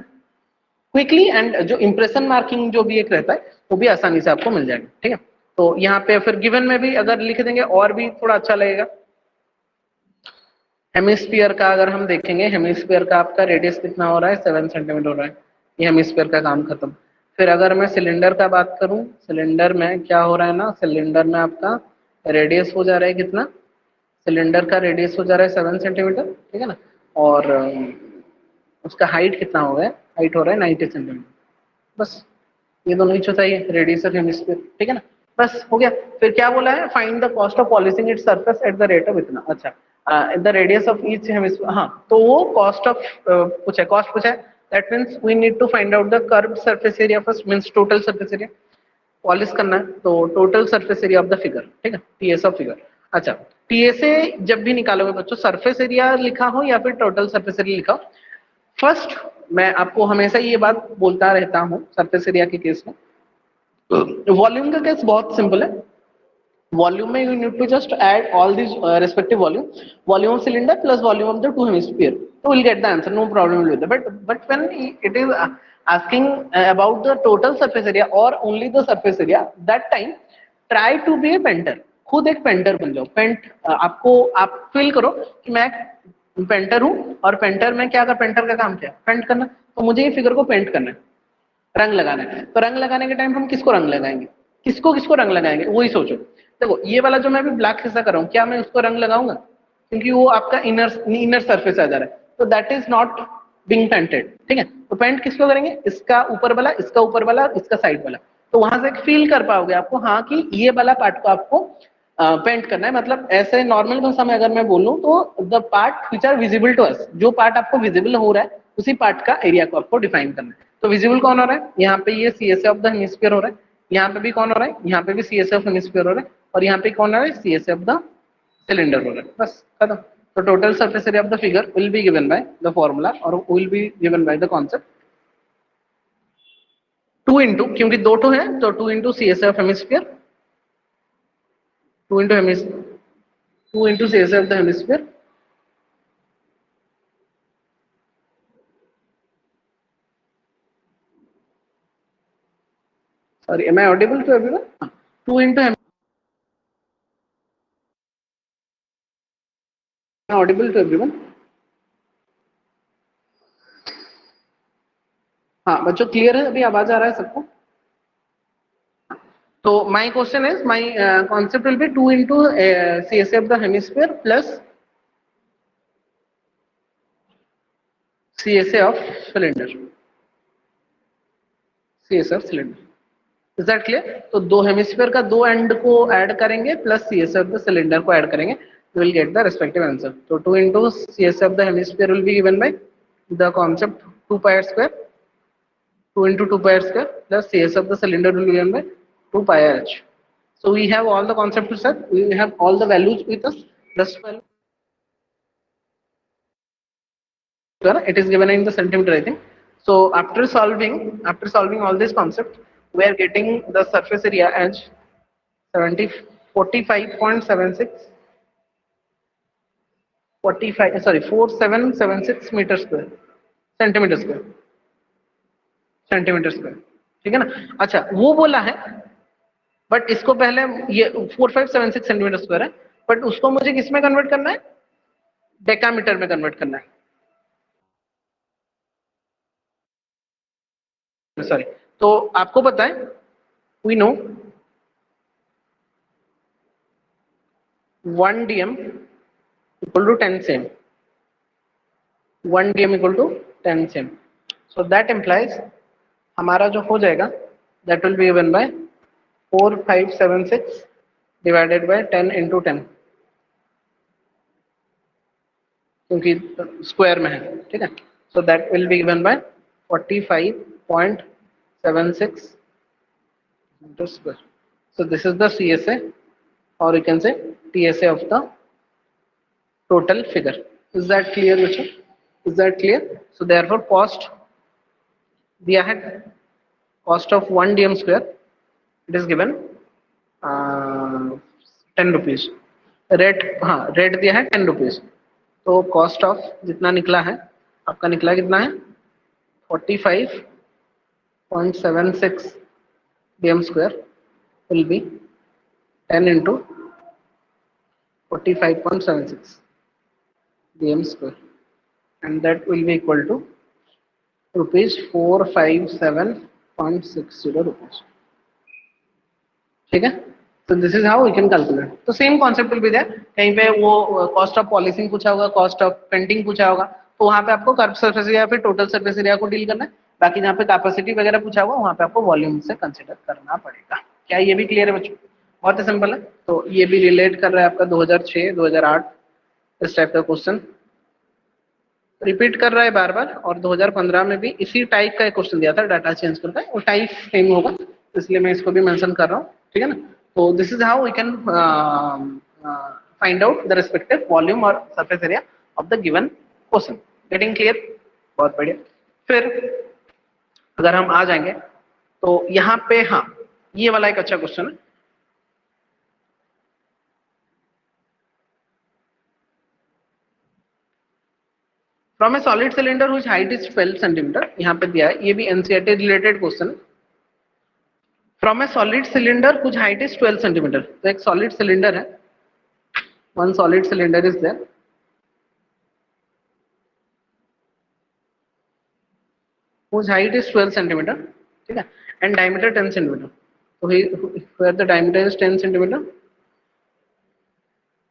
quickly, and जो इंप्रेशन मार्किंग जो भी एक रहता है वो भी आसानी से आपको मिल जाएगा, ठीक है। तो यहाँ पे फिर गिवन में भी अगर लिख देंगे और भी थोड़ा अच्छा लगेगा। हेमिस्फीयर का अगर हम देखेंगे, हेमिस्फीयर का आपका रेडियस कितना हो रहा है 7 सेंटीमीटर हो रहा है, ये हेमिस्फीयर का काम खत्म। फिर अगर मैं सिलेंडर का बात करूं, सिलेंडर में क्या हो रहा है ना, सिलेंडर में आपका रेडियस हो जा रहा है कितना, सिलेंडर का रेडियस हो जा रहा है 7 सेंटीमीटर, ठीक है ना, और उसका हाइट कितना हो गया, हाइट हो रहा है 90 सेंटीमीटर, बस ये दोनों ही चाहिए, रेडियस ऑफ हेमिस्फीयर, ठीक है ना, बस हो गया। फिर क्या बोला है, find the cost of polishing its surface at the rate of इतना, अच्छा the radius of each hemisphere, हाँ तो वो कॉस्ट ऑफ पूछा है, कॉस्ट पूछा है, that means we need to find out the curved surface area first, means total surface area, polish करना है तो total surface area of the figure, ठीक है, टीएस ऑफ फिगर। अच्छा टीएसए जब भी निकालोगे बच्चों, सरफेस एरिया लिखा हो या फिर टोटल सरफेस एरिया लिखा हो, फर्स्ट मैं आपको हमेशा ये बात बोलता रहता हूँ सरफेस एरिया के केस में, वॉल्यूम का केस बहुत सिंपल है, वॉल्यूम में you need to just add all this respective volume, volume of cylinder plus volume of the two hemisphere, तो will get the answer, no problem with that, but when it is asking about the total surface area or only the surface area, that time try to be a painter, खुद एक painter बन जाओ, paint आपको आप feel करो कि मैं painter हूँ, और पेंटर में क्या, पेंटर का काम क्या है, पेंट करना, तो मुझे ये फिगर को पेंट करना है, रंग लगाना है, तो रंग लगाने के टाइम हम किसको रंग लगाएंगे, किसको किसको रंग लगाएंगे, वही सोचो। देखो ये वाला जो मैं अभी ब्लैक हिस्सा कर रहा हूँ, क्या मैं उसको रंग लगाऊंगा, क्योंकि वो आपका इनर सरफेस आ जा रहा है, तो that is not being painted, ठीक है, तो पेंट किसको करेंगे, इसका ऊपर वाला, इसका ऊपर वाला, इसका साइड वाला, तो वहां से फील कर पाओगे आपको, हाँ कि ये वाला पार्ट को आपको पेंट करना है, मतलब ऐसे नॉर्मल भाषा में अगर मैं बोलूं तो the part which are visible to us, जो पार्ट आपको विजिबल हो रहा है उसी पार्ट का एरिया को आपको डिफाइन करना है। तो विजिबल कौन हो रहा है, यहाँ पे ये C S of the hemisphere हो रहा है, यहाँ पे भी कौन हो रहा है, यहाँ पे भी सी एस ऑफ हेमिस्फीयर हो रहा है, और यहाँ पे कौन हो रहा है, C S of the cylinder हो रहा है, बस खत्म। तो total surface area of the figure will be given by the formula और will be given by the concept 2 into, क्योंकि दो टू है तो 2 into C S of hemisphere, 2 into hemisphere, 2 into cs of the hemisphere, sorry am I audible to everyone, 2 into audible to everyone, हाँ बच्चों clear है, अभी आवाज आ रहा है सबको, तो my question is, my concept will be 2 into cs of the hemisphere plus csa of cylinder, cs of cylinder, is that clear, तो दो हेमिस्फीयर का दो एंड को ऐड करेंगे plus C S of the cylinder को add करेंगे, you will get the respective answer. So 2 into cs of the hemisphere will be given by the concept 2 pi r square, 2 into 2 pi r square plus cs of the cylinder will be given by 2 pi r h. So we have all the concepts set, we have all the values with us, this value it is given in the centimeter I think. So after solving all these concepts, we are getting the surface area as 45.76 45 sorry 4776 metre square, centimetre square, ठीक है ना। अच्छा वो बोला है, but इसको पहले ये 4576 सेंटीमीटर स्क्वायर है, बट उसको मुझे किस में कन्वर्ट करना है, डेकामीटर में कन्वर्ट करना है, सॉरी। तो आपको पता है, we know 1 dm equal to 10 cm, 1 dm equal to 10 cm, so that implies हमारा जो हो जाएगा that will be given by 4576 divided by 10 into 10, क्योंकि स्क्वायर में है, ठीक है, so that will be given by 45.76 into square. So this is the CSA, or you can say TSA of the total figure. Is that clear, Vishal? Is that clear? So therefore cost दिया है, cost of 1 dm square it is given 10 rupees, rate, हाँ rate दिया है 10 rupees, तो cost of जितना निकला है आपका, निकला कितना है 45.76 dm square will be 10 into 45.76 dm square, and that will be equal to rupees 457.60 rupees, ठीक है। तो this is how we can calculate, तो same concept will be there, कहीं पे वो कॉस्ट ऑफ पॉलिशिंग पूछा होगा, कॉस्ट ऑफ पेंटिंग पूछा होगा, तो वहां पे आपको कर्व सरफेस एरिया फिर टोटल सरफेस एरिया को डील करना है, बाकी जहाँ पे कैपेसिटी वगैरह पूछा हुआ वहाँ पे आपको वॉल्यूम से कंसिडर करना पड़ेगा। क्या ये भी क्लियर है बच्चों? बहुत ही सिंपल है। तो ये भी रिलेट कर रहा है आपका 2006 2008 इस टाइप का क्वेश्चन रिपीट कर रहा है बार बार, और 2015 में भी इसी टाइप का एक क्वेश्चन दिया था, डाटा चेंज करता है, वो टाइप सेम होगा, इसलिए मैं इसको भी मेंशन कर रहा हूँ, ठीक है ना। तो this is how we can find out the respective volume और surface area of the given question. Getting clear? बहुत बढ़िया। फिर अगर हम आ जाएंगे तो यहाँ पे, हाँ ये वाला एक अच्छा क्वेश्चन है। From a solid cylinder which height is 12 centimetre, यहाँ पे दिया है, ये भी एनसीईआरटी रिलेटेड क्वेश्चन है। From a solid cylinder which height is 12 centimetre, तो एक सॉलिड सिलेंडर है, one solid cylinder is there whose height is 12 centimeter, ठीक है, and diameter 10 centimeter. So where the diameter is 10 centimeter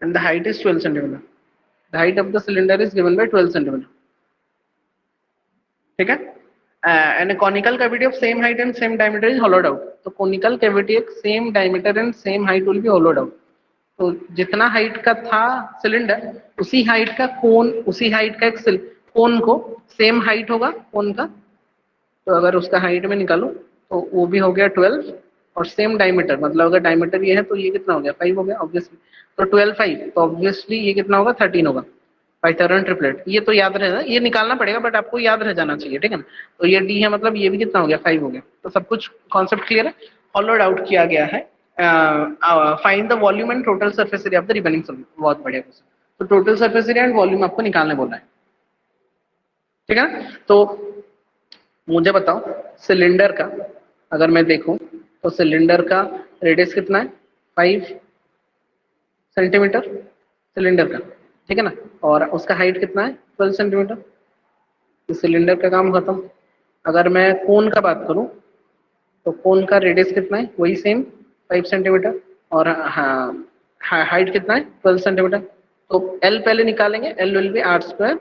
and the height is 12 centimeter. The height of the cylinder is given by 12 centimeter. ठीक है, and a conical cavity of same height and same diameter is hollowed out. तो conical cavity एक same diameter and same height will be hollowed out. तो जितना height का था cylinder उसी height का कोन, उसी हाइट का एक कोन को सेम हाइट होगा कोन का, तो अगर उसका हाइट में निकालो तो वो भी हो गया 12 और सेम डायमीटर, मतलब अगर डायमीटर ये है तो ये कितना हो गया 5 हो गया ऑब्वियसली, तो 12 5 तो ऑब्वियसली ये कितना होगा 13 होगा, पाइथागोरन ट्रिपलेट। ये तो याद रहना, ये निकालना पड़ेगा बट आपको याद रह जाना चाहिए, ठीक है ना। तो ये डी है, मतलब ये भी कितना हो गया 5 हो गया, तो सब कुछ कॉन्सेप्ट क्लियर है। हॉलोड आउट किया गया है, find the volume and total surface area of the remaining solid. बहुत बढ़िया क्वेश्चन। तो total surface area and volume आपको निकालने बोला है, ठीक है। तो मुझे बताओ सिलेंडर का, अगर मैं देखूं तो सिलेंडर का रेडियस कितना है 5 सेंटीमीटर सिलेंडर का, ठीक है ना, और उसका हाइट कितना है 12 सेंटीमीटर। तो सिलेंडर का काम खत्म। अगर मैं कोन का बात करूं तो कोन का रेडियस कितना है, वही सेम 5 सेंटीमीटर, और हाँ हाइट कितना है 12 सेंटीमीटर। तो एल पहले निकालेंगे, L will be R square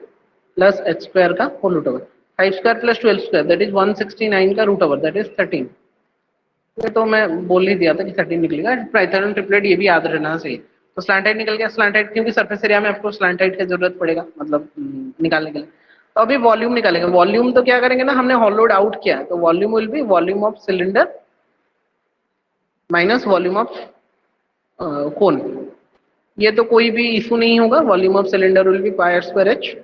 plus H square का whole root over, 5 square plus 12 square that is 169 का रूट ओवर दैट इज 13। ये तो मैं बोल ही दिया था कि 13 निकलेगा। पाइथागोरन ट्रिपलेट ये भी याद रहना चाहिए। तो स्लैंट हाइट निकल गया, स्लैंट हाइट क्योंकि सरफेस एरिया में आपको स्लैंट हाइट की जरूरत पड़ेगा, मतलब निकालने के लिए। तो अभी वॉल्यूम निकालेंगे। वॉल्यूम तो क्या करेंगे ना, हमने हॉलोड आउट किया है, तो volume will be volume of cylinder minus volume of cone. ये तो कोई भी इशू नहीं होगा, volume of cylinder will be pi are square h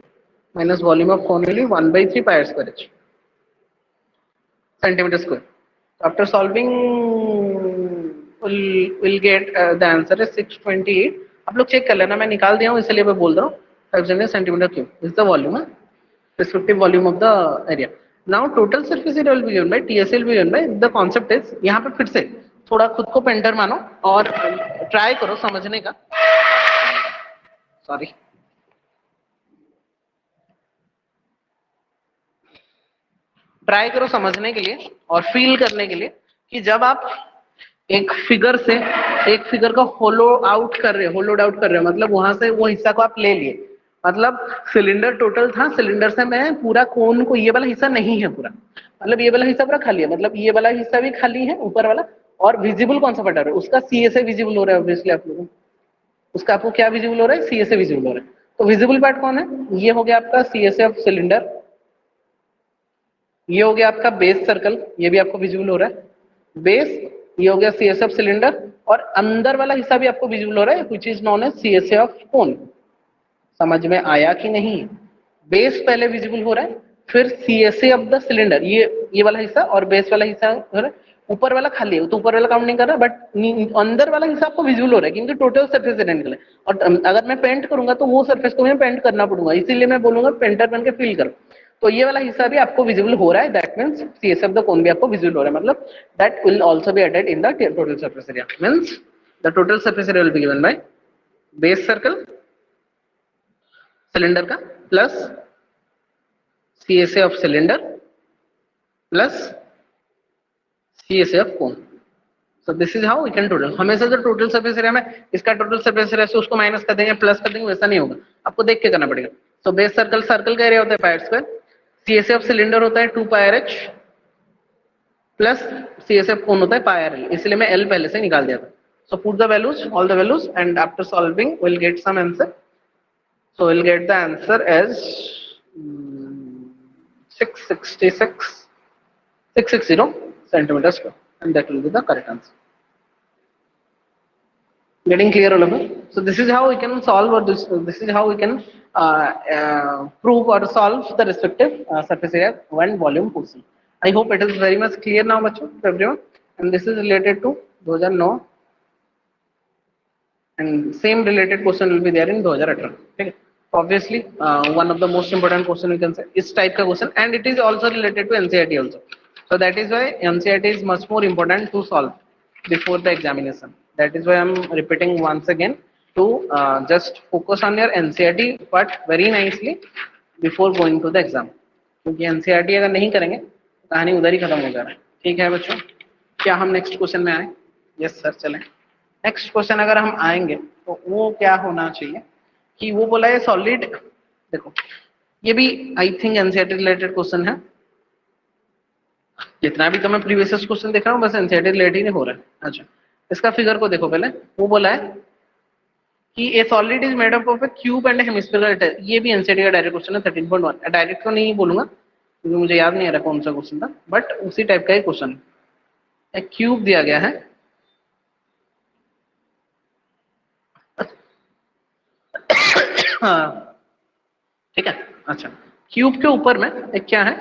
minus volume of cone will be 1/3 pi r square h centimeter square. After solving will get the answer is 628. आप लोग check कर लेना, मैं निकाल दिया हूँ इसलिए मैं बोल रहा हूँ 500 centimetre cube is the volume, respective volume of the area. Now total surface area will be given by TSL will be given by the concept is, यहाँ पे फिर से थोड़ा खुद को पेंटर मानो और ट्राई करो समझने का, सॉरी ट्राई करो समझने के लिए और फील करने के लिए कि जब आप एक फिगर से एक फिगर का होलोड आउट कर रहे हो, मतलब वहां से वो हिस्सा को आप ले लिए, मतलब सिलेंडर टोटल था, सिलेंडर से मैं पूरा कोन को, ये वाला हिस्सा नहीं है पूरा, मतलब ये वाला हिस्सा पूरा खाली है, मतलब ये वाला हिस्सा भी खाली है ऊपर वाला, और विजिबल कौन सा पार्ट है उसका, सी ए से विजिबल हो रहा है ऑब्वियसली आप लोगों को, उसका आपको क्या विजिबल हो रहा है, सी ए से विजिबल हो रहा है। तो विजिबल पार्ट कौन है, ये हो गया आपका सी ए से ऑफ सिलेंडर, ये हो गया आपका बेस सर्कल, ये भी आपको विजिबल हो रहा है बेस, ये हो गया सीएसए ऑफ सिलेंडर, और अंदर वाला हिस्सा भी आपको विजिबल हो रहा है which is known as CSA of cone. समझ में आया कि नहीं? बेस पहले विजिबल हो रहा है, फिर सीएसए ऑफ द सिलेंडर, ये वाला हिस्सा और बेस वाला हिस्सा हो रहा है, ऊपर वाला खाली है तो ऊपर वाला काउंट नहीं कर रहा, बट अंदर वाला हिस्सा आपको विजिबल हो रहा है क्योंकि टोटल सरफेस एरिया निकला है। और अगर मैं पेंट करूंगा तो वो सरफेस को मैं पेंट करना पड़ूंगा, इसीलिए मैं बोलूंगा पेंटर बन के फील करो। तो ये वाला हिस्सा भी आपको विजिबल हो रहा है, that means CS of the cone भी आपको विजिबल हो रहा है, मतलब that will also be added in the total surface area, means the total surface area will be given by base circle cylinder का plus CSA of cylinder plus CSA of cone. So this is how we can total. हमेशा जो total surface area में इसका total surface area से उसको minus कर देंगे plus कर देंगे, वैसा नहीं होगा, आपको देख के करना पड़ेगा। सो बेस सर्कल का एरिया होता है pi are square, CSA of cylinder होता है 2 pi R H plus CSF कौन होता है, पाई आर एल, इसलिए मैं एल पहले से निकाल दिया था. So put the values, all the values, and after solving will get some answer. So we'll get the answer as 666 660 centimeters square, and that will be the correct answer. Getting clear all of it? So this is how we can solve, or this is how we can prove or solve the respective surface area and volume question. I hope it is very much clear now, bachcho, to everyone. And this is related to 2009, and same related question will be there in 2018. Okay. Obviously, one of the most important question we can say is type ka question, and it is also related to NCERT also. So that is why NCERT is much more important to solve before the examination. That is why I am repeating once again to just focus on your NCERT part very nicely before going to the exam. क्योंकि NCERT अगर नहीं करेंगे कहानी उधर ही खत्म हो जा रहा है. ठीक है बच्चों, क्या हम नेक्स्ट क्वेश्चन में आए? यस सर, चलें. नेक्स्ट क्वेश्चन अगर हम आएंगे तो वो क्या होना चाहिए कि वो बोला है सॉलिड. देखो ये भी I think NCERT related question है. जितना भी तो मैं प्रीवियस क्वेश्चन देख रहा हूँ बस एनसीईआरटी रिलेटेड ही हो रहा है. अच्छा, इसका फिगर को देखो पहले. वो बोला है कि ए solid is made up of A cube and hemispherical. ये भी एनसीईआरटी का डायरेक्ट क्वेश्चन है 13.1. डायरेक्ट तो नहीं बोलूंगा क्योंकि मुझे याद नहीं आ रहा कौन सा क्वेश्चन था, बट उसी टाइप का ही क्वेश्चन. एक क्यूब दिया गया है, हाँ ठीक है. अच्छा, क्यूब के ऊपर में एक क्या है,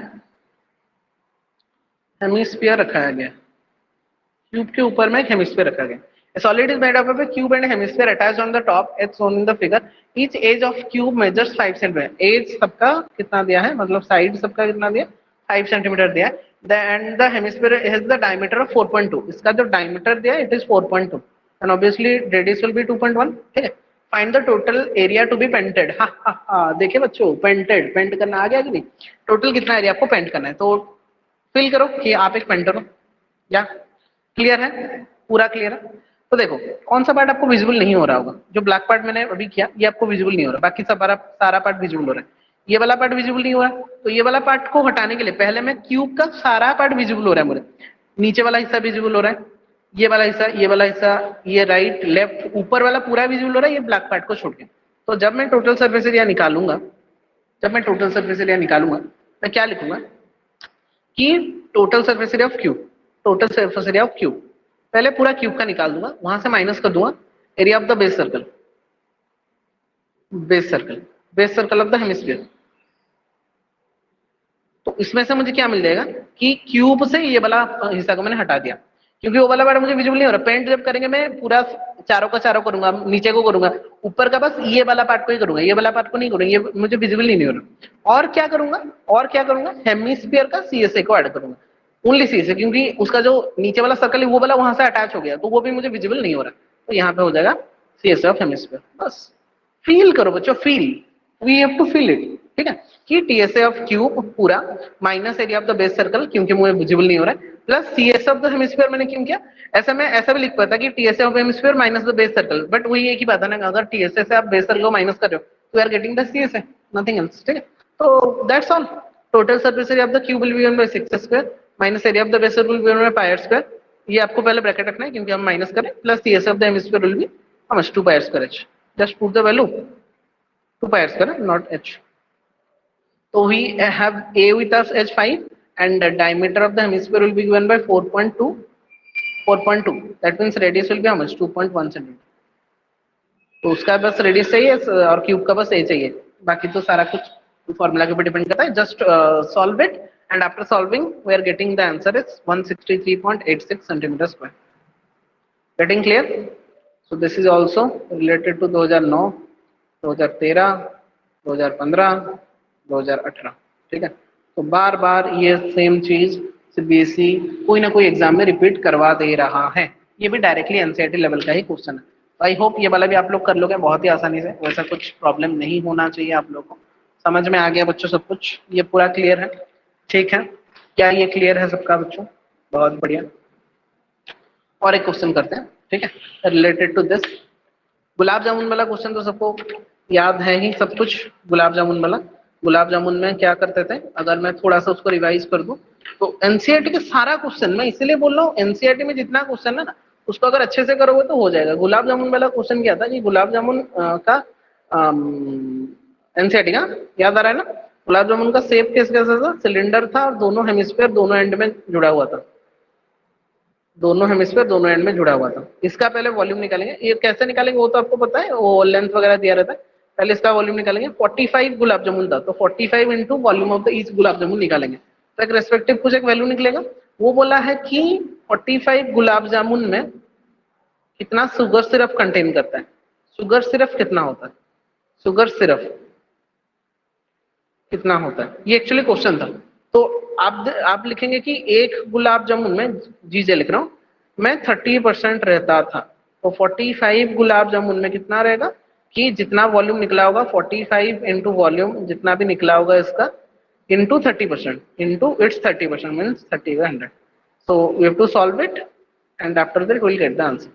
हेमिस्फीयर रखा गया. क्यूब के ऊपर में एक हेमिस्फीयर रखा गया. A solid is made up of a cube and a hemisphere attached on the top as shown in the figure. Each edge of cube measures 5 cm. Edge सबका कितना दिया है, मतलब साइड सबका कितना दिया, 5 सेंटीमीटर दिया है. And the hemisphere has the diameter of 4.2. इसका जो diameter दिया है it is 4.2 and obviously radius will be 2.1. ठीक है. Find the total area to be painted. हा देखिए बच्चों, पेंटेड, पेंट करना आ गया कि नहीं. टोटल कितना एरिया आपको पेंट करना है, तो फील करो कि आप एक पेंटर हो. या क्लियर है, पूरा क्लियर है. तो देखो कौन सा पार्ट आपको विजिबल नहीं हो रहा होगा. जो ब्लैक पार्ट मैंने अभी किया ये आपको विजिबल नहीं हो रहा, बाकी सारा पार्ट विजिबल हो रहा है. ये वाला पार्ट विजिबल नहीं हो रहा, तो ये वाला पार्ट को हटाने के लिए पहले मैं क्यूब का सारा पार्ट विजिबल हो रहा है मुझे. नीचे वाला हिस्सा विजिबल हो रहा है, ये वाला हिस्सा, ये वाला हिस्सा, ये राइट लेफ्ट ऊपर वाला पूरा विजिबल हो रहा है, ये ब्लैक पार्ट को छोड़ के. तो जब मैं टोटल सरफेस एरिया निकालूंगा, मैं क्या लिखूंगा कि total surface area of cube, total surface area of cube. पहले पूरा क्यूब का निकाल दूंगा, वहां से माइनस कर दूंगा area of the base circle, base circle of the hemisphere. तो इसमें से मुझे क्या मिल जाएगा कि क्यूब से ये वाला हिस्सा को मैंने हटा दिया, क्योंकि वो वाला पार्ट मुझे विजिबल नहीं हो रहा. पेंट जब करेंगे मैं पूरा चारों का चारों करूंगा, नीचे को करूंगा, ऊपर का बस ये वाला पार्ट को ही करूंगा, ये वाला पार्ट को नहीं करूंगा, ये मुझे विजिबल नहीं हो रहा. और क्या करूंगा, हेमिस्फीयर का सीएसए को ऐड करूंगा, ओनली सीएसए, क्योंकि उसका जो नीचे वाला सर्कल है वो वाला वहां से अटैच हो गया, तो वो भी मुझे विजिबल नहीं हो रहा. तो यहाँ पे हो जाएगा सीएसए ऑफ हेमिस्फीयर. बस फील करो बच्चों, feel, we have to feel it. ठीक है, कि टीएसए ऑफ क्यूब पूरा minus area of the base circle, क्योंकि मुझे विजिबल नहीं हो रहा है, plus CSA of the hemisphere. मैंने क्यों किया ऐसा, मैं ऐसा भी लिख पाता कि TSA of hemisphere minus the base circle, but वही एक ही बात है ना, अगर टीएसए से आप बेस सर्कल को माइनस कर रहे हो तो you are getting the CSA, nothing else. ठीक है, तो that's all. Total surface area of the cube will be 1/6 square minus area of the base circle will be 1/πr square. ये आपको पहले ब्रैकेट रखना है क्योंकि हम माइनस करें, plus CSA of the hemisphere will be how much, 2/r square h. Just put the value 2/r square, not h. So we have A with us h5 and the diameter of the hemisphere will be given by 4.2. That means radius will be how much, 2.1 cm. तो उसका बस radius चाहिए और cube का बस A चाहिए, बाकी तो सारा कुछ फॉर्मूला के ऊपर डिपेंड करता है. Just solve it and after solving we are getting the answer is 163.86 cm square. Getting clear? So this is also related to 2009, 2013, 2015, 2018. ठीक है, तो बार बार ये सेम चीज सीबीएसई कोई ना कोई एग्जाम में रिपीट करवा दे रहा है. ये भी डायरेक्टली एनसीईआरटी लेवल का ही क्वेश्चन है. आई होप ये वाला भी आप लोग कर लोगे बहुत ही आसानी से, वैसा कुछ प्रॉब्लम नहीं होना चाहिए. आप लोग को समझ में आ गया बच्चों सब कुछ, ये पूरा क्लियर है. ठीक है, क्या ये क्लियर है सबका बच्चों? बहुत बढ़िया. और एक क्वेश्चन करते हैं, ठीक है, related to this. Gulab jamun वाला क्वेश्चन तो सबको याद है ही सब कुछ, गुलाब जामुन वाला. गुलाब जामुन में क्या करते थे, अगर मैं थोड़ा सा उसको रिवाइज कर दूं तो एनसीईआरटी के सारा क्वेश्चन, मैं इसीलिए बोल रहा हूँ एनसीईआरटी में जितना क्वेश्चन है ना उसको अगर अच्छे से करोगे तो हो जाएगा। गुलाब जामुन वाला क्वेश्चन क्या था कि गुलाब जामुन का एनसीईआरटी का याद आ रहा है ना, गुलाब जामुन का शेप कैसा था, सिलेंडर था और दोनों हेमिस्फीयर दोनों एंड में जुड़ा हुआ था, दोनों हेमिस्फीयर दोनों एंड में जुड़ा हुआ था। इसका पहले वॉल्यूम निकालेंगे, ये कैसे निकालेंगे वो तो आपको पता है, वो लेंथ वगैरह दिया रहता है। पहले इसका वॉल्यूम निकालेंगे, 45 गुलाब जामुन था तो 45 into volume of the each gulab jamun निकालेंगे तो एक रेस्पेक्टिव कुछ एक वैल्यू निकलेगा। वो बोला है कि 45 गुलाब जामुन में कितना शुगर सिरप कंटेन करता है, शुगर सिरप कितना होता है, शुगर सिरप कितना होता है, ये एक्चुअली क्वेश्चन था। तो आप लिखेंगे कि एक गुलाब जामुन में, जीजे लिख रहा हूं मैं, 30% रहता था तो 45 गुलाब जामुन में कितना रहेगा कि जितना वॉल्यूम निकला होगा 45 इंटू वॉल्यूम जितना भी निकला होगा इसका into 30% into its 30% means 30/100। so we have to solve it and after that we will get the answer.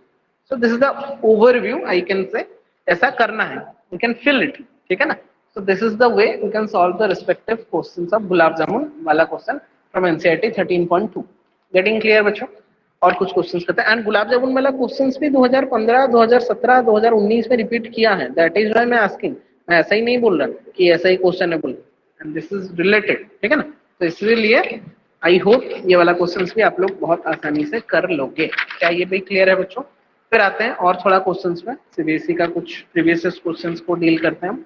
So this is the overview I can say, ऐसा करना है, we can fill it, ठीक है ना। so this is the way we can solve the respective questions of gulab jamun वाला question from NCERT 13.2। getting clear बच्चों। और कुछ क्वेश्चंस करते हैं एंड गुलाब जामुन वाला क्वेश्चंस भी 2015 2017 2019 में रिपीट किया है, दैट इज व्हाई मैं आस्किंग, मैं ऐसा ही नहीं बोल रहा कि ऐसा ही क्वेश्चन है बोल, एंड दिस इज रिलेटेड, ठीक है ना। तो इसलिए आई होप ये वाला क्वेश्चंस भी आप लोग बहुत आसानी से कर लोगे। क्या ये भी क्लियर है बच्चों। फिर आते हैं और थोड़ा क्वेश्चंस में, सीबीएसई का कुछ प्रीवियस क्वेश्चंस को डील करते हैं हम,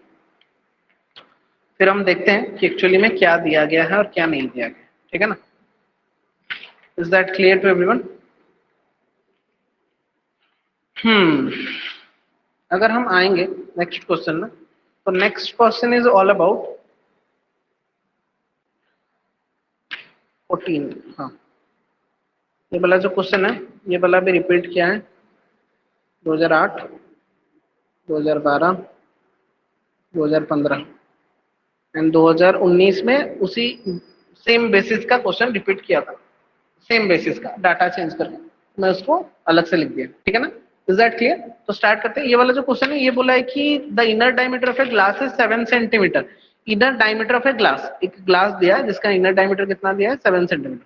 फिर हम देखते हैं कि एक्चुअली में क्या दिया गया है और क्या नहीं दिया गया, ठीक है ना। Is that clear to everyone. अगर हम आएंगे नेक्स्ट क्वेश्चन में, तो next question is all about 14। हाँ, ये वाला जो क्वेश्चन है ये वाला भी रिपीट किया है 2008 2012 2015 एंड 2019 में उसी सेम बेसिस का क्वेश्चन रिपीट किया था, सेम बेसिस का डाटा चेंज करके मैं उसको अलग से लिख दिया, ठीक है ना। Is that clear. तो स्टार्ट करते हैं। ये वाला जो क्वेश्चन है ये बोला है कि the inner diameter of a glass is 7 centimetre. Inner diameter of a glass, एक ग्लास दिया है जिसका इनर डायमीटर कितना दिया है, 7 centimetre.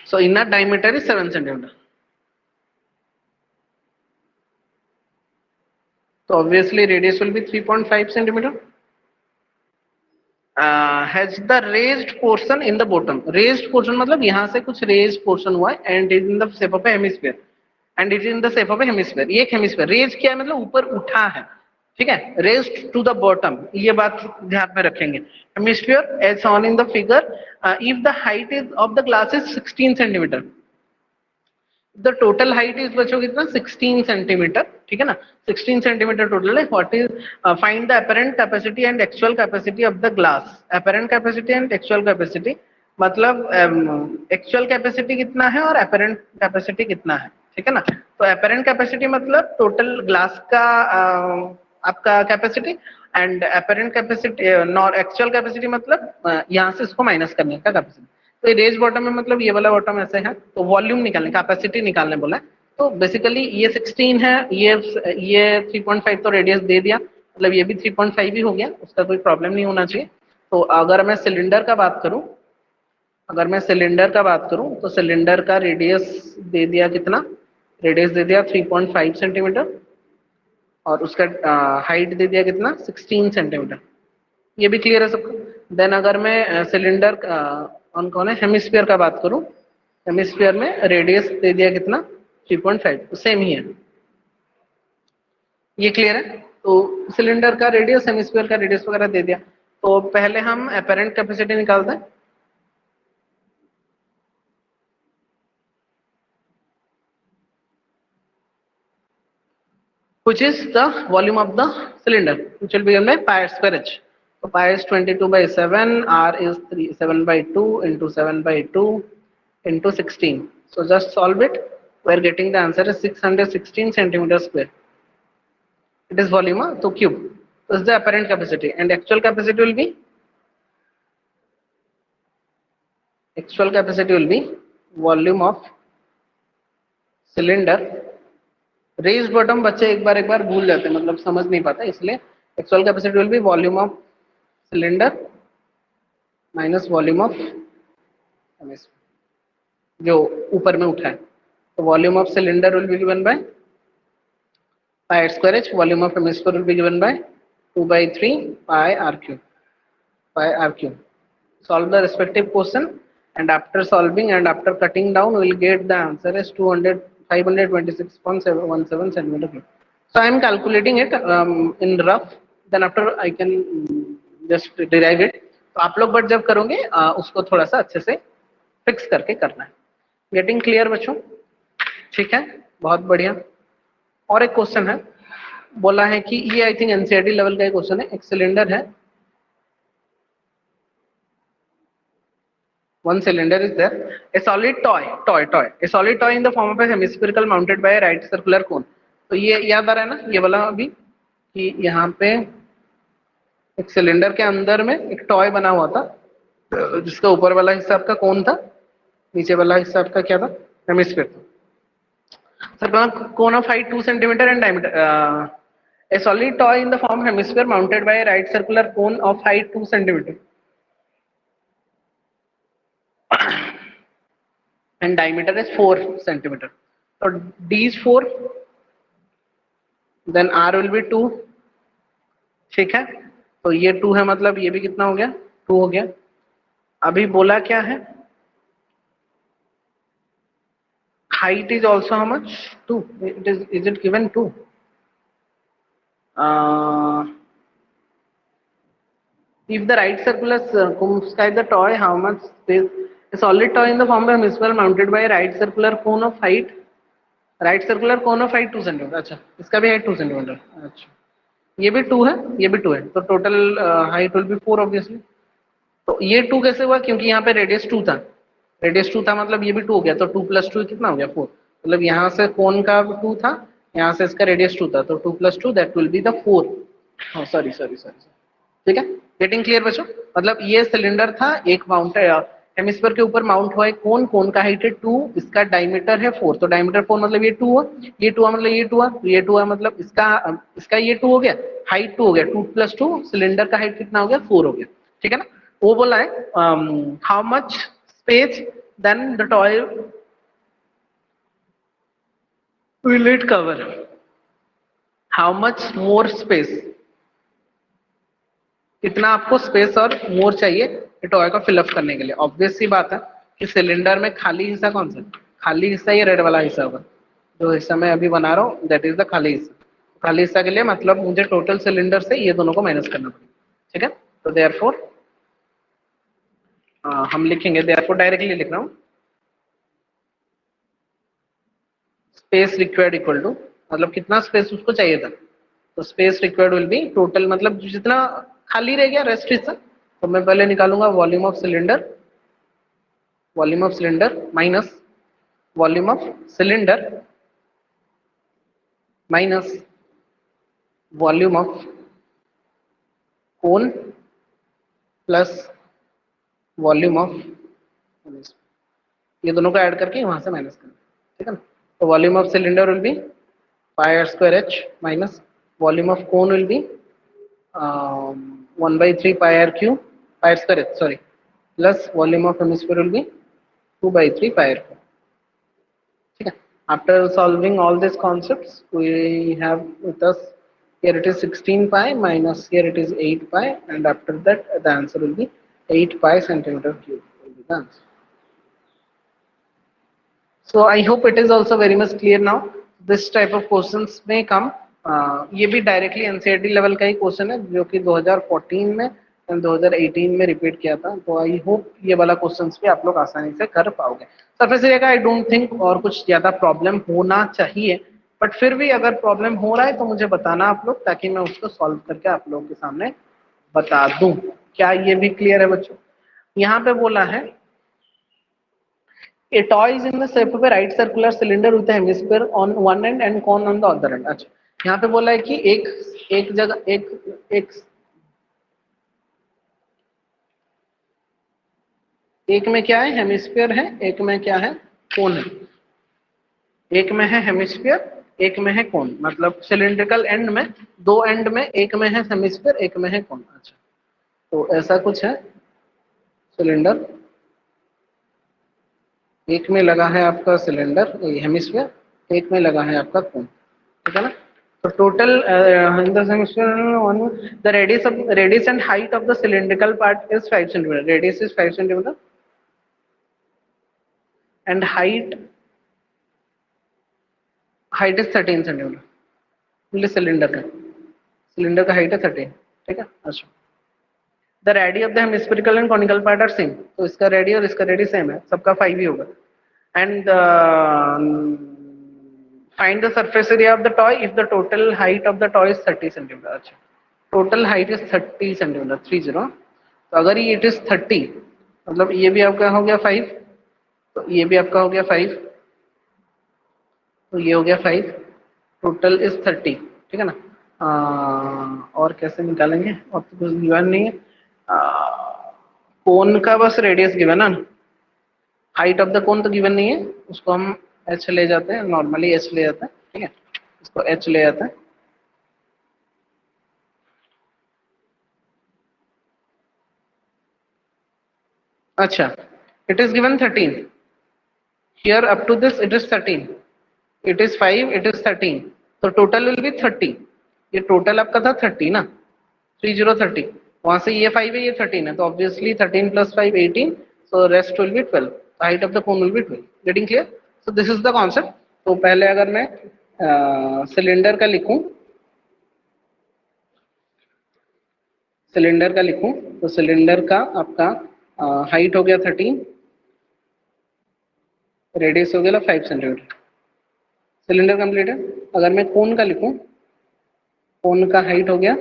So inner diameter is 7 centimetre. तो obviously radius will be 3.5 centimetre. Has the raised portion in the bottom, raised portion मतलब यहाँ से कुछ रेज्ड पोर्शन हुआ है and is in the shape of a hemisphere, and it is in the shape of a hemisphere. ये एक hemisphere, raise क्या है मतलब ऊपर उठा है, ठीक है, रेज्ड टू द बॉटम, ये बात ध्यान में रखेंगे। Hemisphere as shown in the figure, if the height is of the glass is 16 centimetre, the total height is बच्चों कितना, 16 सेंटीमीटर, ठीक है ना। 16 सेंटीमीटर टोटल है। What is, find the apparent capacity and actual capacity of the glass. Apparent capacity and actual capacity मतलब actual capacity कितना है और अपरेंट कैपेसिटी कितना है, ठीक है ना। तो अपरेंट कैपेसिटी मतलब टोटल ग्लास का आपका capacity, and apparent capacity nor actual capacity मतलब यहाँ से इसको माइनस करने का कैपेसिटी। तो ये रेज बॉटम में मतलब ये वाला बॉटम ऐसे है, तो वॉल्यूम निकालने, कैपेसिटी निकालने बोला है। तो बेसिकली ये 16 है, ये 3.5 तो रेडियस दे दिया, मतलब ये भी 3.5 ही हो गया, उसका कोई प्रॉब्लम नहीं होना चाहिए। तो अगर मैं सिलेंडर का बात करूं, अगर मैं सिलेंडर का बात करूं तो सिलेंडर का रेडियस दे दिया कितना, रेडियस दे दिया 3.5 सेंटीमीटर और उसका हाइट दे दिया कितना, 16 सेंटीमीटर। ये भी क्लियर है सबको। देन अगर मैं सिलेंडर कौन कौन है, हेमिस्फीयर का बात करूं, हेमिस्फीयर में रेडियस दे दिया कितना, 3.5, तो सेम ही है। ये क्लियर है। तो सिलेंडर का रेडियस, हेमिस्फीयर का रेडियस वगैरह दे दिया। तो पहले हम अपेरेंट कैपेसिटी निकालते हैं। which is the volume of the cylinder, which will be given by pi square h. So pi is 22/7, r is 7 by 2 into 7 by 2 into 16. So just solve it. We are getting the answer is 616 centimeter square. It is volume, so cube. So is the apparent capacity, and actual capacity will be, volume of cylinder raise bottom बच्चे एक बार भूल जाते हैं, मतलब समझ नहीं पाते, इसलिए actual capacity will be volume of cylinder minus volume of जो ऊपर में उठा है, तो volume of cylinder will be given bye pi r square h, volume of hemisphere will be given by 2 by 3 pi r cube, pi r cube. Solve the respective question, and after solving and after cutting down we will get the answer as 200 526.17 centimeter cube. So I am calculating it in rough, then after I can just derive it. तो आप लोग but जब करोगे उसको थोड़ा सा अच्छे से फिक्स करके करना है। गेटिंग क्लियर बच्चों? ठीक है, बहुत बढ़िया। और एक क्वेश्चन है, बोला है कि ये आई थिंक एनसीईआरटी लेवल का एक क्वेश्चन है। एक सिलेंडर है, one cylinder is there, a solid a solid toy in the form of a hemispherical mounted by a right circular cone. तो ये याद आ रहा है ना ये वाला अभी, कि यहाँ पे एक सिलेंडर के अंदर में एक टॉय बना हुआ था, जिसका ऊपर वाला हिस्सा आपका कोन था, नीचे वाला हिस्सा आपका क्या था, हेमिस्फीयर था। Circular cone of height 2 centimeter and diameter. A solid toy in the form of hemisphere mounted by a right circular cone of height 2 centimeter and diameter is 4 centimeter. So D is 4, then R will be 2. ठीक है, तो ये 2 है, मतलब ये भी कितना हो गया, 2 हो गया। अभी बोला क्या है, height is also how much, 2. Is it given 2? If the right circular circumscribe the toy, how much space? A solid toy in the form of a hemisphere mounted by a right circular cone of height, right circular cone of height 2 centimeter. अच्छा, इसका भी height 2 centimeter. अच्छा, ये भी 2 है, ये भी 2 है, तो total height will B 4 obviously. तो ये 2 कैसे हुआ, क्योंकि यहाँ पे रेडियस 2 था, रेडियस 2 था, मतलब ये भी 2 हो गया, तो 2 प्लस 2 कितना हो गया, 4। मतलब यहाँ से कोन का 2 था, यहाँ से इसका रेडियस 2 था, तो 2 plus 2 that will be the 4। Sorry, ठीक है, गेटिंग क्लियर बच्चों? मतलब ये सिलेंडर था, एक माउंटेड हेमिस्फीयर के ऊपर माउंट हुआ है कोन, कोन का हाइट है 2, इसका डायमीटर है 4, तो डायमीटर 4 मतलब ये 2 हुआ, ये 2 हुआ मतलब ये 2 हुआ, ये 2 हुआ मतलब इसका ये 2 हो गया, हाइट 2 हो गया, 2 प्लस 2 सिलेंडर का हाइट कितना हो गया, 4 हो गया। ठीक है ना, वो बोला है how much space then the toy will it cover, how much more space, कितना आपको स्पेस और मोर चाहिए टॉय को फिलअप करने के लिए। ऑब्वियस सी बात है कि सिलेंडर में खाली हिस्सा कौन सा, खाली हिस्सा ये रेड वाला हिस्सा होगा, जो हिस्सा मैं अभी बना रहा हूँ दैट इज द खाली हिस्सा। खाली हिस्सा के लिए मतलब मुझे टोटल सिलेंडर से ये दोनों को माइनस करना पड़ेगा। ठीक है, तो देयरफॉर हम लिखेंगे, देयरफॉर डायरेक्टली लिख रहा हूँ, स्पेस रिक्वायर्ड इक्वल टू, मतलब कितना स्पेस उसको चाहिए था, तो space required will be total, मतलब जितना खाली रह गया रेस्ट हिस्सा, तो मैं पहले निकालूंगा volume of cylinder, volume of cylinder minus volume of cylinder minus volume of cone plus volume of, ये दोनों को ऐड करके वहां से माइनस करना। ठीक है ना, तो volume of cylinder will be pi are square H minus volume of cone will be 1/3 pi r cube, pi r square h, sorry, plus volume of hemisphere will be 2/3 pi r cube. ठीक है, after solving all these concepts we have with us here it is 16 pi minus here it is 8 pi, and after that the answer will be 8 pi centimeter cube will be the answer. So I hope it is also very much clear now. This type of questions may come, ये भी directly NCERT level का ही question है जो कि 2014 में and 2018 में repeat किया था, तो आई होप ये वाला क्वेश्चंस भी आप लोग आसानी से कर पाओगे। सरफेस एरिया का आई डोंट थिंक और कुछ ज्यादा प्रॉब्लम होना चाहिए, बट फिर भी अगर प्रॉब्लम हो रहा है तो मुझे बताना आप लोग, ताकि मैं उसको सॉल्व करके आप लोगों के सामने बता दूं। क्या ये भी क्लियर है बच्चों? यहाँ पे बोला है a toy is in the shape of a right circular cylinder with a hemisphere on one end and cone on the other end. अच्छा, यहाँ पे बोला है कि एक जगह एक में क्या है, हेमिस्फीयर है, एक में क्या है, कोन है। एक में है हेमिस्फीयर एक में है कोन, मतलब सिलिंड्रिकल एंड में, दो एंड में, एक में है हेमिस्फीयर, एक में है कोन। अच्छा, तो ऐसा कुछ है सिलेंडर, एक में लगा है आपका सिलेंडर हेमिस्फीयर, एक में लगा है आपका कोन, ठीक है ना। तो total in the hemisphere one the radius and height of the cylindrical part is 5 centimetre, radius is 5 centimetre and height is 13 centimetre. Cylinder का हाइट है 13, ठीक है। अच्छा, the radii of the hemispherical and conical part are same, तो इसका ready और इसका ready same है, सबका 5 ही होगा। And find the surface area of the toy if the total height of the toy is 30 centimetre. अच्छा, टोटल हाइट इज 30 सेंटीमीटर, 30, तो अगर ये इट इज 30, मतलब ये भी आपका हो गया 5, तो ये भी आपका हो गया 5, तो ये हो गया 5, टोटल इज 30, ठीक है ना। और कैसे निकालेंगे, और तो कुछ गिवन नहीं है। कोन का बस रेडियस गिवन है ना, हाइट ऑफ द कोन तो गिवन नहीं है, उसको हम h ले जाते हैं, नॉर्मली h ले जाते हैं, ठीक है, इसको h ले जाते हैं। अच्छा, it is given 13 here, up to this it is 13, it is 5, it is 13, तो टोटल विल बी 30। ये टोटल आपका था 30 ना, 30, वहां से ये 5 है, ये 13 है, तो obviously 13 + 5 18, so rest will be 12, the height of the cone will be 12, getting clear? So this is the concept। तो पहले अगर मैं सिलेंडर का लिखूं, तो सिलेंडर का आपका हाइट हो गया 13, रेडियस हो गया 5 सेंटीमीटर, सिलेंडर कंप्लीट है। अगर मैं कोन का लिखूं, कोन का हाइट हो गया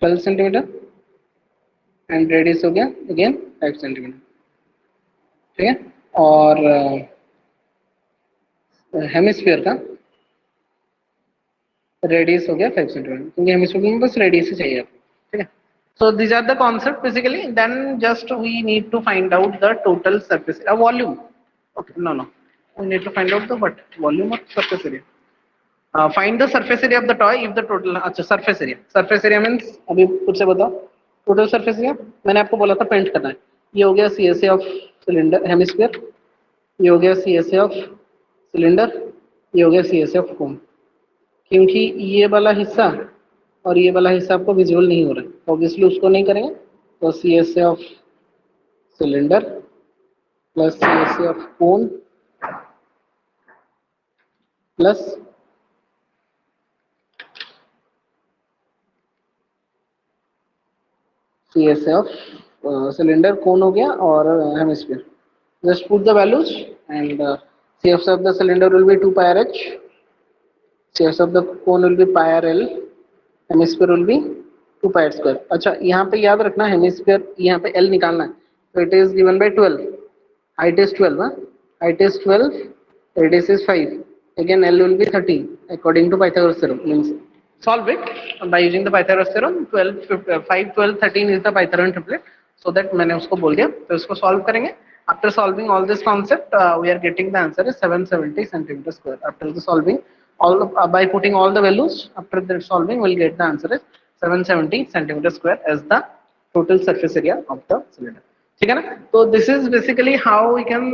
12 सेंटीमीटर एंड रेडियस हो गया अगेन 5 सेंटीमीटर, ठीक है। और हेमिस्फीयर का रेडियस हो गया 5 सेंटीमीटर, क्योंकि हेमिस्फीयर में बस रेडियस ही चाहिए आपको, ठीक है। So these are the concept basically, then just we need to find out the total surface volume. Okay, no we need to find out the what volume of surface area. Find the surface area of the toy if the total, अच्छा surface area means अभी खुद से बताओ, total surface area मैंने आपको बोला था paint करना है, ये हो गया CSA ऑफ सिलेंडर हेमिस्फीयर, ये हो गया CSA ऑफ सिलेंडर, ये हो गया CSA ऑफ कोन। क्योंकि ये वाला हिस्सा और ये वाला हिस्सा आपको विजुअल नहीं हो रहा है, तो ऑब्वियसली उसको नहीं करेंगे, तो CSA of cylinder plus CSA of cone plus CSA of cylinder, cone हो गया और hemisphere. Just put the values and CSA of the cylinder will be 2 pi r h, CSA of the cone will be pi r l, hemisphere will B 2 pi r square। अच्छा, यहाँ पे याद रखना hemisphere, यहाँ पे L निकालना है, तो it is given bye 12, height is 12, height is 12, radius is 5, again L will be 13 according to Pythagoras theorem, means solve it by using the Pythagoras theorem। 5 12 13 is the Pythagorean triplet, so that मैंने उसको बोल दिया, तो इसको solve करेंगे। After solving all this concept, we are getting the answer is 770 centimeter square। After the solving all by putting all the values, after the solving we'll get the answer is 770 centimeter square as the total surface area of the cylinder, ठीक है ना। तो this is basically how we can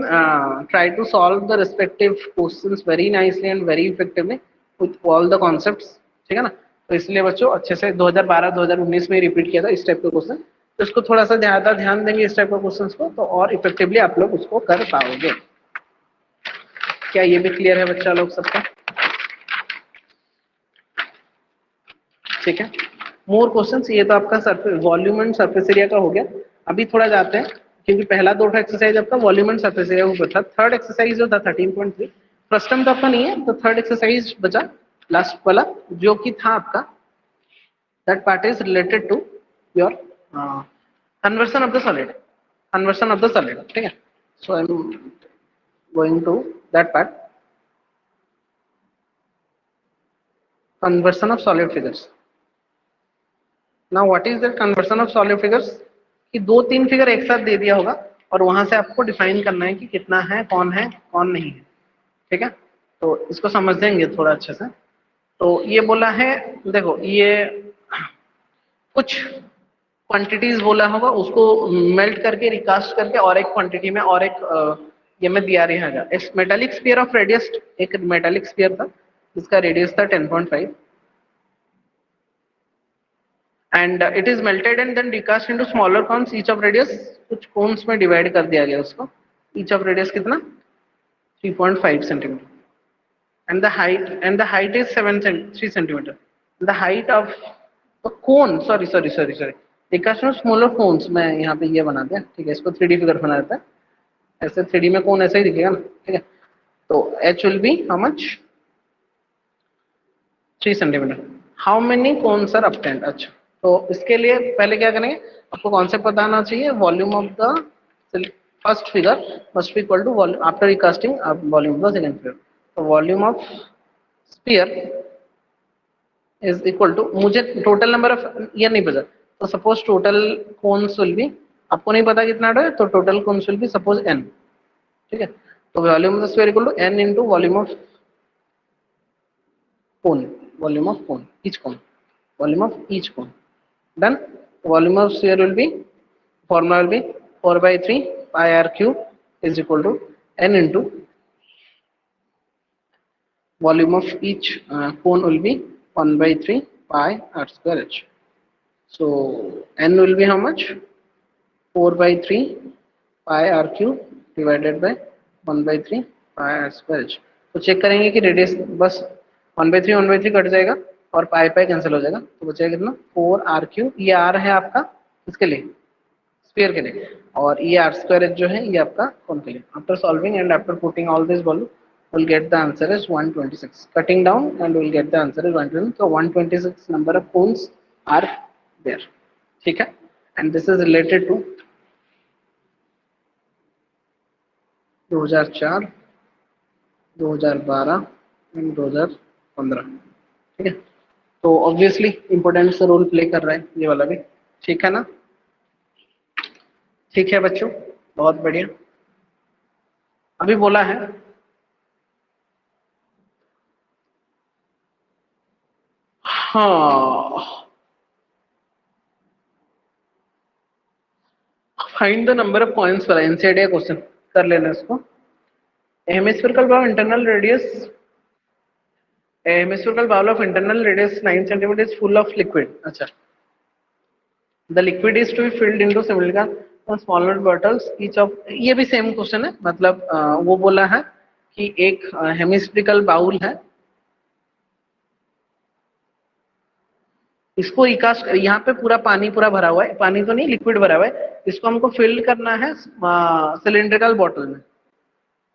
try to solve the respective questions very nicely and very effectively with all the concepts, ठीक है ना। तो इसलिए बच्चों अच्छे से 2012-2019 में रिपीट किया था इस टाइप का क्वेश्चन, तो इसको थोड़ा सा ज्यादा ध्यान देंगे इस टाइप का क्वेश्चंस को, तो और इफेक्टिवली आप लोग उसको कर पाओगे। क्या ये भी क्लियर है बच्चा लोग सबका? ठीक है, मोर क्वेश्चंस। ये तो आपका surface volume and surface area का हो गया। अभी थोड़ा जाते हैं, क्योंकि पहला दो एक्सरसाइज आपका वॉल्यूम एंड सरफेस एरिया को था, थर्ड एक्सरसाइज जो था 13.3 फर्स्ट टाइम तो आपका नहीं है, तो थर्ड एक्सरसाइज बचा लास्ट वाला, जो कि था आपका that part is related to your conversion of the solid, ठीक है। So I am going to that part, conversion of solid figures। Now what is that conversion of solid figures? कि 2-3 figure एक साथ दे दिया होगा और वहां से आपको डिफाइन करना है कि कितना है कौन नहीं है, ठीक है। तो इसको समझ देंगे थोड़ा अच्छे से। तो ये बोला है, देखो ये कुछ क्वांटिटीज बोला होगा, उसको मेल्ट करके रिकास्ट करके और एक क्वांटिटी में और एक ये में दिया रहेगा। इस मेटालिक स्फीयर ऑफ रेडियस, एक मेटालिक स्फीयर था जिसका रेडियस था 10.5 and it is melted and then recast into smaller cones each of radius, कुछ कॉन्स में डिवाइड कर दिया गया उसको। ईच ऑफ रेडियस कितना 3.5 सेंटीमीटर and the height is 3 centimeter. The height of the cone, sorry, recast smaller cones, मैं यहाँ पे ये बना दिया, ठीक है, इसको 3D फिगर बना देता है, ऐसे 3D में कौन ऐसा ही दिखेगा ना, ठीक है। तो h will be how much 3 centimetre. How many cones are obtained। अच्छा, तो इसके लिए पहले क्या करेंगे, आपको कॉन्सेप्ट पता होना चाहिए। Volume of the first figure must be equal to volume after recasting volume of the second figure. तो volume of sphere is equal to, मुझे टोटल नंबर ऑफ ये नहीं पता, तो suppose total cones will be, आपको नहीं पता कितना है, तो total cones will be suppose n, ठीक है। तो volume of the sphere equal to n into volume of cone, volume of cone, each cone, volume of each cone, done. Volume of sphere will be, formula will B 4/3 pi r cube is equal to n into volume of each cone will be 1/3 pi r square h. So n will be how much, 4/3 pi r cube divided by 1/3 pi r square h। तो check करेंगे कि radius बस 1/3 cut जाएगा और पाई pi cancel हो जाएगा, तो बचेगा कितना 4r क्यूब। ये r है आपका इसके लिए स्फीयर के लिए, और ये r स्क्वायर जो है ये आपका कोन के लिए। After solving and after putting all this value we'll get the answer is 126, cutting down and we'll get the answer is 126। so 126 number of cones are there, ठीक है। and this is related to 2004, 2012 and 2015, ठीक है। तो obviously important से role play कर रहा है ये वाला भी, ठीक है ना। ठीक है बच्चों, बहुत बढ़िया। अभी बोला है हाँ, find the number of coins वाला एनसीईआरटी क्वेश्चन कर लेना इसको। Hemispherical bowl internal radius, hemispherical bowl of internal radius 9 centimetre is full of liquid. अच्छा, the liquid is to be filled into similar smaller bottles each of, ये भी same question है, मतलब वो बोला है कि एक हेमिस्फेरिकल बाउल है, इसको रिकास्ट, यहाँ पे पूरा पानी पूरा भरा हुआ है, पानी तो नहीं लिक्विड भरा हुआ है, इसको हमको फिल करना है सिलिंड्रिकल बॉटल में।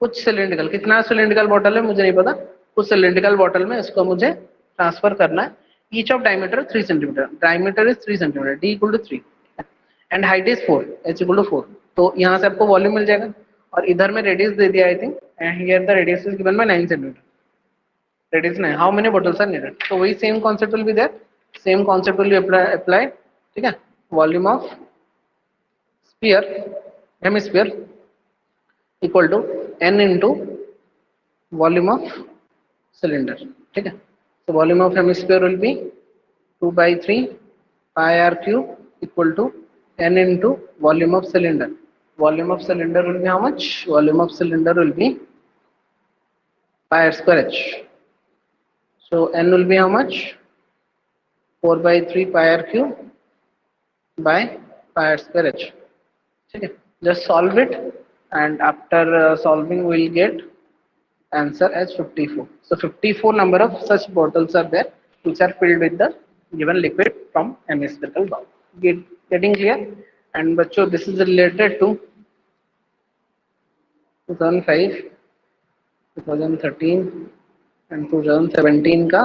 कुछ सिलिंड्रिकल, कितना सिलिंड्रिकल बॉटल है मुझे नहीं पता, कुछ सिलिंड्रिकल बॉटल में इसको मुझे ट्रांसफर करना है। Each of diameter 3 centimetre, diameter is 3 centimetre, D equal to 3 and height is 4, H equal to 4। तो यहाँ से आपको वॉल्यूम मिल जाएगा, और इधर में रेडियस दे दिया I think, and here the radius is given by 9 centimetre, radius 9, how many bottles are needed. तो वही same concept will be there, same concept will be apply, ठीक है। Volume of sphere, hemisphere equal to n into volume of cylinder, ठीक है। तो volume of hemisphere will be 2/3 pi r cube equal to n into volume of cylinder। Volume of cylinder will be how much? Volume of cylinder will be pi r square h। So n will be how much? 4/3 pi r cube by pi r square h, ठीक है। Just solve it and after solving we will get answer as 54। So 54 number of such bottles are there which are filled with the given liquid from hemispherical bowl। Getting clear? And बच्चों this is related to 2005, 2013 and 2017 का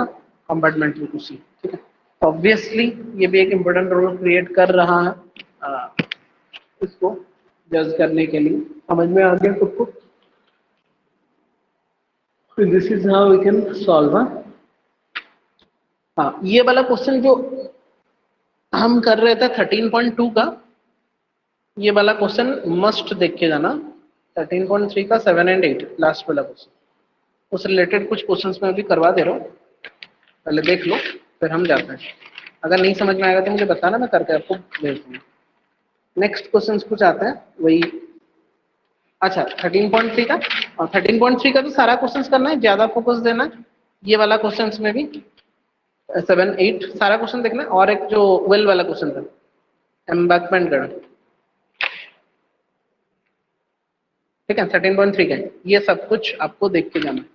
compartmental question, ठीक है। Obviously ये भी एक important role create कर रहा है इसको जज करने के लिए, समझ में आ गया सबको। This is how we can solve. हाँ, ये वाला क्वेश्चन जो हम कर रहे थे 13.2 का, ये वाला क्वेश्चन मस्ट देख के जाना। 13.3 का 7 एंड 8 लास्ट वाला क्वेश्चन, उस रिलेटेड कुछ क्वेश्चंस में अभी करवा दे रहा हूँ, पहले देख लो फिर हम जाते हैं। अगर नहीं समझ में आएगा तो मुझे बताना, मैं करके आपको भेज दूंगा। नेक्स्ट क्वेश्चन कुछ आता है वही, अच्छा 13.3 का, और 13.3 का तो सारा क्वेश्चंस करना है, ज्यादा फोकस देना है ये वाला क्वेश्चंस में भी, 7 8 सारा क्वेश्चन देखना है। और एक जो वेल वाला क्वेश्चन था एम्बैंकमेंट का, ठीक है 13.3 का ये सब कुछ आपको देख के जाना है।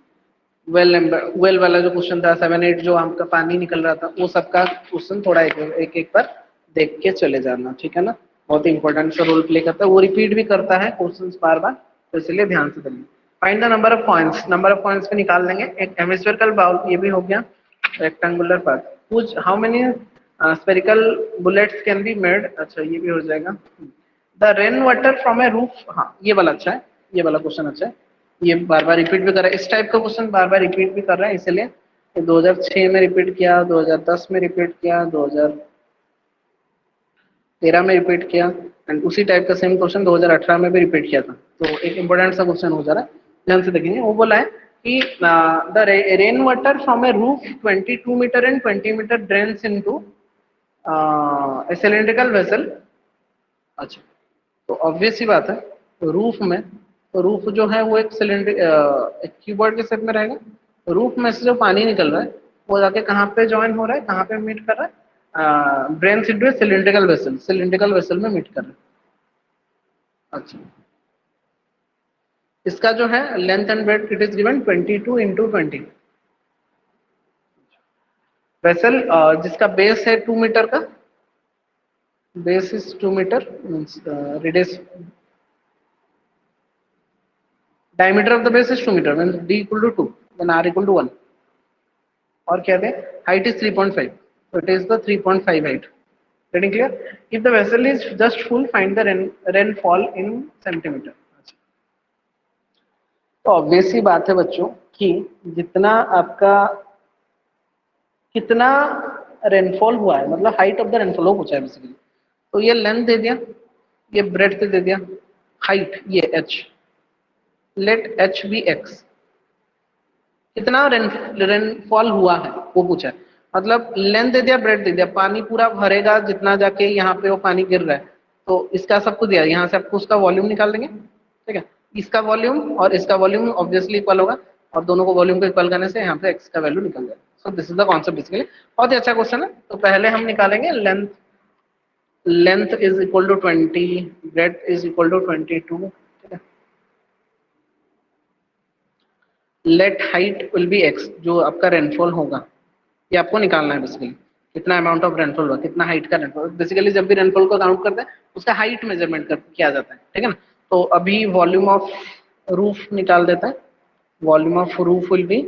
वेल वाला जो क्वेश्चन था 7 8 जो आपका पानी निकल रहा था, वो सबका क्वेश्चन थोड़ा एक एक बार देख के चले जाना, ठीक है ना। बहुत ही इंपॉर्टेंट सा रोल प्ले करता है, वो रिपीट भी करता है क्वेश्चंस बार बार, तो इसलिए ध्यान से करिए। Find the number of points, number of points पे निकाल लेंगे। एक हेमिस्फेरिकल बाउल ये भी हो गया, रेक्टेंगुलर पार्ट, कुछ how many spherical bullets can be made, अच्छा ये भी हो जाएगा। The rain water from a roof, हाँ ये वाला अच्छा है, ये वाला क्वेश्चन अच्छा है, ये बार बार रिपीट भी कर रहा है, इस टाइप का क्वेश्चन बार बार रिपीट भी कर रहा है, इसलिए 2006 में रिपीट किया, 2010 में रिपीट किया, 2013 में रिपीट किया, एंड उसी टाइप का सेम क्वेश्चन 2018 में भी रिपीट किया था। तो एक इंपॉर्टेंट सा क्वेश्चन हो जा रहा है, ध्यान से देखेंगे। वो बोला है कि the rain water from a roof 22 metre and 20 metre drains into a cylindrical vessel. अच्छा, तो ऑब्वियस ही बात है, रूफ में, तो रूफ जो है वो एक सिलेंडर एक क्यूबॉइड के शेप में रहेगा। रूफ में से जो पानी निकल रहा है वो जाके कहाँ पे ज्वाइन हो रहा है, कहाँ पे मीट कर रहा है, drain into cylindrical vessel, cylindrical vessel में मीट कर रहा है। अच्छा, इसका जो है length and breadth it is given 22 into 20। Vessel जिसका बेस है 2 मीटर का, base is 2 metre, means radius, diameter of the base is 2 meter, means d equal to 2, then r equal to 1, और क्या दें, height is 3.5, so it is the 3.5 height. Getting clear? If the vessel is just full, find the rainfall in centimeter. तो obvious ही बात है बच्चों कि जितना आपका कितना रेनफॉल हुआ है, मतलब हाइट ऑफ द रेनफॉल वो पूछा है बेसिकली। तो ये लेंथ दे दिया, ये ब्रेड्थ दे दिया, हाइट ये h, let h be x, कितना रेनफॉल हुआ है वो पूछा है। मतलब लेंथ दे दिया, ब्रेड दे दिया, पानी पूरा भरेगा जितना जाके यहाँ पे वो पानी गिर रहा है, तो इसका सबको दिया, यहाँ से आपको उसका वॉल्यूम निकाल देंगे, ठीक है। इसका वॉल्यूम और इसका वॉल्यूम ऑब्वियसली इक्वल होगा, और दोनों को वॉल्यूम को इक्वल करने से यहाँ पे एक्स का वैल्यू निकल जाएगा। So this is the concept basically, बहुत ही अच्छा क्वेश्चन है। तो पहले हम निकालेंगे length, length is equal to 20, breadth is equal to 22, ठीक है। Let height will be x, जो आपका रेनफॉल होगा ये आपको निकालना है बेसिकली, कितना अमाउंट ऑफ रेनफॉल हुआ, कितना हाइट का रेनफॉल। बेसिकली जब भी रेनफॉल को काउंट करते हैं उसका हाइट मेजरमेंट किया जाता है, ठीक है ना। तो अभी वॉल्यूम ऑफ रूफ निकाल देता है, volume of roof will be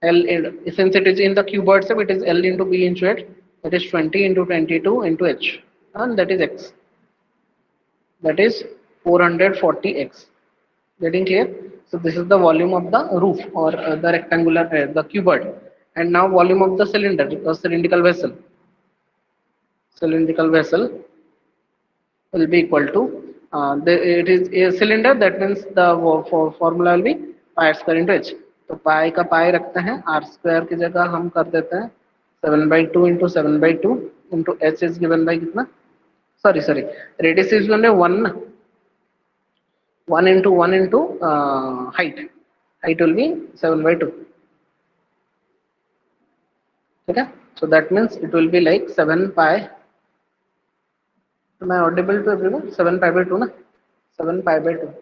L, since it is in the cuboid shape, it is L into B into H, that is 20 into 22 into H, and that is X, that is 440x. Getting clear? So this is the volume of the roof, or the rectangular, the cuboid. And now volume of the cylinder, cylindrical vessel. Cylindrical vessel will be equal to, it is a cylinder, that means the formula will be pi square into h. तो पाई का पाई रखते हैं, are square की जगह हम कर देते हैं 7/2 into 7/2 into H is given by कितना, sorry sorry, radius is given 1 ना, 1 into 1 into height, height will be 7/2, ठीक है। So that means it will be like 7 pi, am I audible to everyone? 7 pi by 2 ना, 7 pi by 2,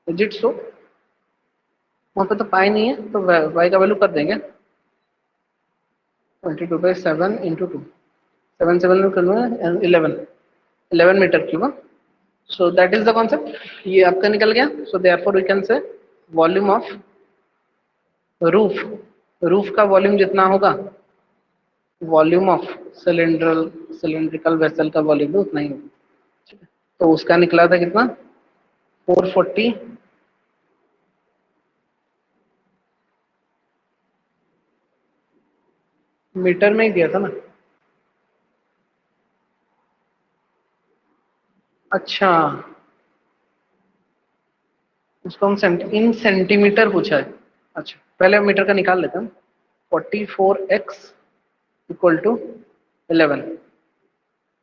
is it so? वहाँ पे तो पाई नहीं है, तो y का वैल्यू कर देंगे 22/7 into 2, 7 7 में करना है 11 metre cube. So that is the concept, ये आपका निकल गया। So therefore we can say volume of roof, roof का वॉल्यूम जितना होगा, वॉल्यूम ऑफ सिलिंड्रिकल वेसल का वॉल्यूम भी उतना ही होगा। तो उसका निकला था कितना, 440 मीटर में ही दिया था ना, अच्छा, उसको हम इन सेंटीमीटर पूछा है। अच्छा, पहले मीटर का निकाल लेते हैं। 44x equal to 11,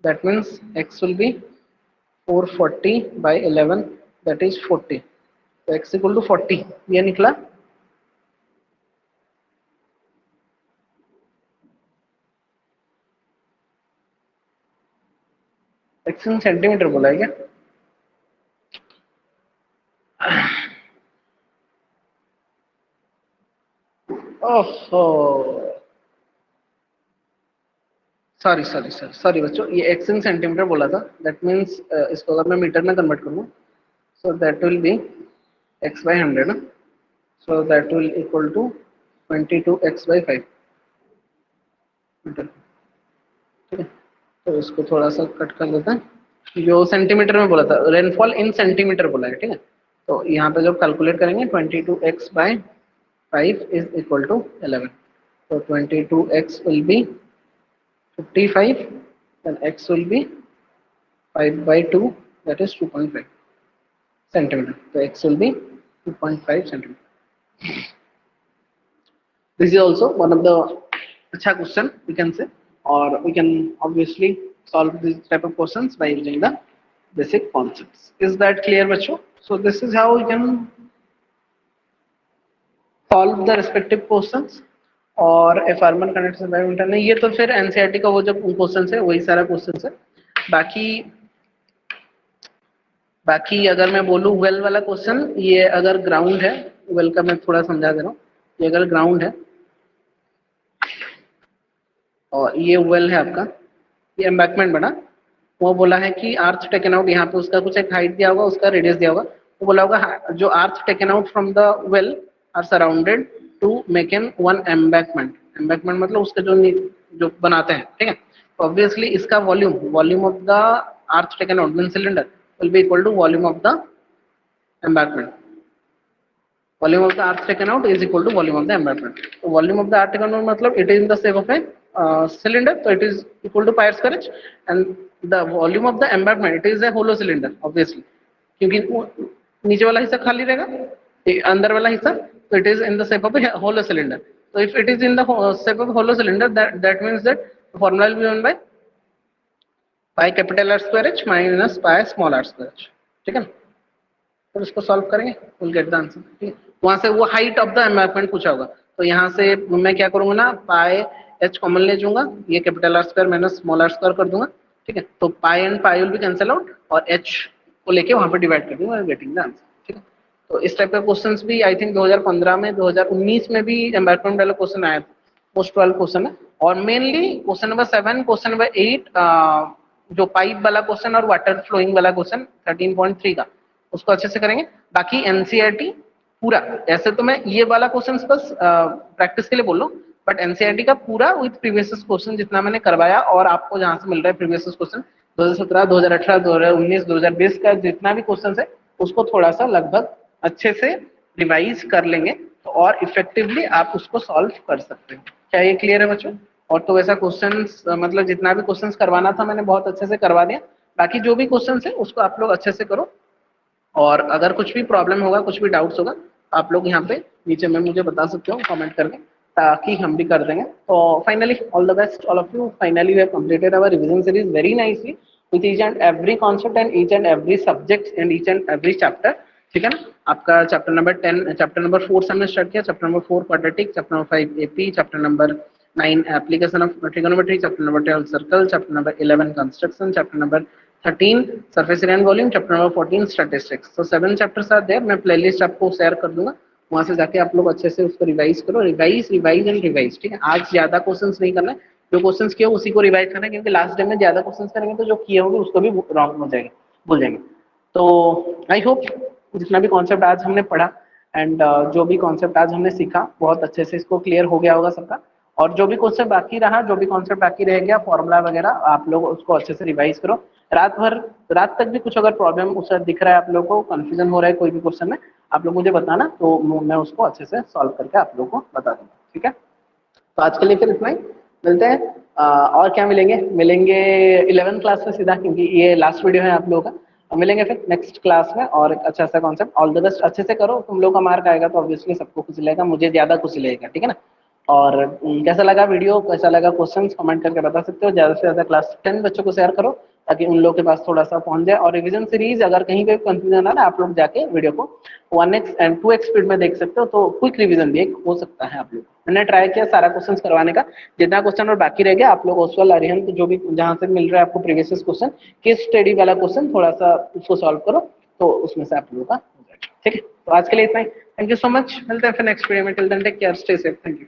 that means x will be 440/11, that is 40। तो x इक्वल टू 40 ये निकला। x इन सेंटीमीटर बोला है क्या? ओहो, सॉरी सॉरी सॉरी सॉरी बच्चों, ये x इन सेंटीमीटर बोला था। दैट मीन्स इसको अगर मैं मीटर में कन्वर्ट करूँ, सो दैट विल बी x/100 ना। So that will equal to 22x/5 metre. ठीक है, तो इसको थोड़ा सा कट कर देते हैं। जो सेंटीमीटर में बोला था, रेनफॉल इन सेंटीमीटर बोला है। ठीक है, तो यहाँ पे जब कैलकुलेट करेंगे 22x/5 इज इक्वल टू 11। तो 22x will be 55, then x will be 5/2, that is 2.5 centimeter. So x will be 2.5 centimeter. This is also one of the अच्छा question we can say, or we can obviously solve this type of questions by using the basic concepts. Is that clear, बच्चों? So this is how we can solve the respective questions. और a farmer connect से badminton नहीं, ये तो फिर NCERT का वो जो क्वेश्चन है वही सारा क्वेश्चन है। बाकी बाकी अगर मैं बोलूँ वेल वाला क्वेश्चन, ये अगर ग्राउंड है, वेल का मैं थोड़ा समझा दे रहा हूँ। ये अगर ग्राउंड है और ये वेल है आपका, ये एम्बैकमेंट बना, वो बोला है कि आर्थ टेकन आउट, यहाँ पे उसका कुछ एक हाइट दिया होगा, उसका रेडियस दिया होगा। वो बोला होगा जो earth taken out from the well are surrounded to make an one embankment. Embankment मतलब उसके जो बनाते हैं। ठीक है, तो ऑब्वियसली इसका volume volume of the earth taken out mean cylinder will be equal to volume of the embankment. Volume of the earth taken out is equal to volume of the embankment. So volume of the earth taken out मतलब it is in the shape of a cylinder, so it is equal to pi r square h, and the volume of the embankment it is a hollow cylinder obviously, क्योंकि नीचे वाला हिस्सा खाली रहेगा, अंदर वाला हिस्सा, so it is in the shape of a hollow cylinder. So if it is in the shape of a hollow cylinder, that means that the formula will be given by pi capital R square h minus pi small r square h. ठीक है, फिर उसको solve करेंगे, will get the answer. ठीक है, वहां से वो हाइट ऑफ द एम्बैंकमेंट पूछा होगा, तो यहाँ से मैं क्या करूंगा ना, पाई एच कॉमन ले जाऊंगा, ये capital are square minus small are square कर दूंगा। ठीक है, तो pi and pi will be cancel out और एच को लेके वहां पे डिवाइड कर दूंगा, गेटिंग द आंसर। ठीक है, तो इस टाइप के क्वेश्चंस भी आई थिंक 2015 में 2019 में भी एम्बैंकमेंट वाला क्वेश्चन आया था, मोस्ट वाला क्वेश्चन है। और mainly question number 7, question number 8, जो पाइप वाला क्वेश्चन और वाटर फ्लोइंग वाला क्वेश्चन 13.3 का, उसको अच्छे से करेंगे। बाकी एनसीईआरटी पूरा, ऐसे तो मैं ये वाला क्वेश्चन बस प्रैक्टिस के लिए बोल रहा हूँ, बट एनसीईआरटी का पूरा विद प्रीवियस क्वेश्चन जितना मैंने करवाया और आपको जहां से मिल रहा है प्रीवियस क्वेश्चन 2017, 2018, 2019, 2020 का जितना भी क्वेश्चन है उसको थोड़ा सा लगभग अच्छे से रिवाइज कर लेंगे तो और इफेक्टिवली आप उसको सॉल्व कर सकते हैं। क्या ये क्लियर है बच्चों? और तो वैसा क्वेश्चंस मतलब जितना भी क्वेश्चंस करवाना था मैंने बहुत अच्छे से करवा दिया। बाकी जो भी क्वेश्चंस है उसको आप लोग अच्छे से करो, और अगर कुछ भी प्रॉब्लम होगा, कुछ भी डाउट्स होगा, आप लोग यहाँ पे नीचे में मुझे बता सकते हो कमेंट करके, ताकि हम भी कर देंगे। तो finally all the best all of you, finally we have completed our revision series very nicely with each and every concept and each and every subject and each and every chapter. ठीक है ना, आपका chapter number 10, chapter number 4 से हमने start किया, chapter number 4 quadratic, chapter number 5 AP, chapter number 9 application of trigonometry, chapter number 12 circle, chapter number 11 construction, chapter number 13 surface area and volume, chapter number 14 statistics. तो 7 chapters are there. मैं playlist आपको share कर दूंगा, वहां से जाके आप लोग अच्छे से उसको रिवाइज करो, रिवाइज रिवाइज एंड रिवाइज। ठीक है, आज ज्यादा क्वेश्चंस नहीं करना है, जो क्वेश्चंस किए उसी को रिवाइज करना है, क्योंकि लास्ट डे में ज्यादा क्वेश्चंस करेंगे तो जो किए होंगे उसको भी रॉन्ग हो जाएंगे, भूल जाएंगे। तो आई होप जितना भी कॉन्सेप्ट आज हमने पढ़ा एंड जो भी कॉन्सेप्ट आज हमने सीखा बहुत अच्छे से इसको क्लियर हो गया होगा सबका। और जो भी क्वेश्चन बाकी रहा, जो भी कॉन्सेप्ट बाकी रह गया, फॉर्मूला वगैरह, आप लोग उसको अच्छे से रिवाइज करो। रात भर, रात तक भी कुछ अगर प्रॉब्लम उसका दिख रहा है, आप लोगों को कंफ्यूजन हो रहा है कोई भी क्वेश्चन में, आप लोग मुझे बताना, तो मैं उसको अच्छे से सॉल्व करके आप लोगों को बता दूंगा। ठीक है, तो आज के लिए फिर इतना ही, मिलते हैं। और क्या मिलेंगे 11 क्लास में सीधा, क्योंकि ये लास्ट वीडियो है आप लोगों का। मिलेंगे फिर नेक्स्ट क्लास में और एक अच्छा सा कॉन्सेप्ट। ऑल द बेस्ट, अच्छे से करो, तुम लोग का मार्क आएगा तो ऑब्वियसली सबको खुश लगेगा, मुझे ज्यादा खुश लगेगा, ठीक है ना। और कैसा लगा वीडियो, कैसा लगा क्वेश्चंस, कमेंट करके बता सकते हो। ज्यादा से ज्यादा क्लास 10 बच्चों को शेयर करो ताकि उन लोग के पास थोड़ा सा पहुंच जाए। और रिवीजन सीरीज अगर कहीं पे कंफ्यूजन आ रहा है, आप लोग जाके वीडियो को 1x एंड 2x स्पीड में देख सकते हो, तो क्विक रिवीजन भी एक हो सकता है आप लोग। मैंने ट्राई किया सारा क्वेश्चंस करवाने का, जितना क्वेश्चन और बाकी रह गया आप लोग ओसवाल अरिहंत जो भी जहां से मिल रहा है आपको प्रीवियस क्वेश्चन, केस स्टडी वाला क्वेश्चन थोड़ा सा उसको सॉल्व करो, तो उसमें से आप लोगों का हो जाएगा, ठीक है। तो आज के लिए इतना ही, थैंक यू सो मच, मिलते हैं फिर नेक्स्ट वीडियो में। Till then take care, stay safe, thank you.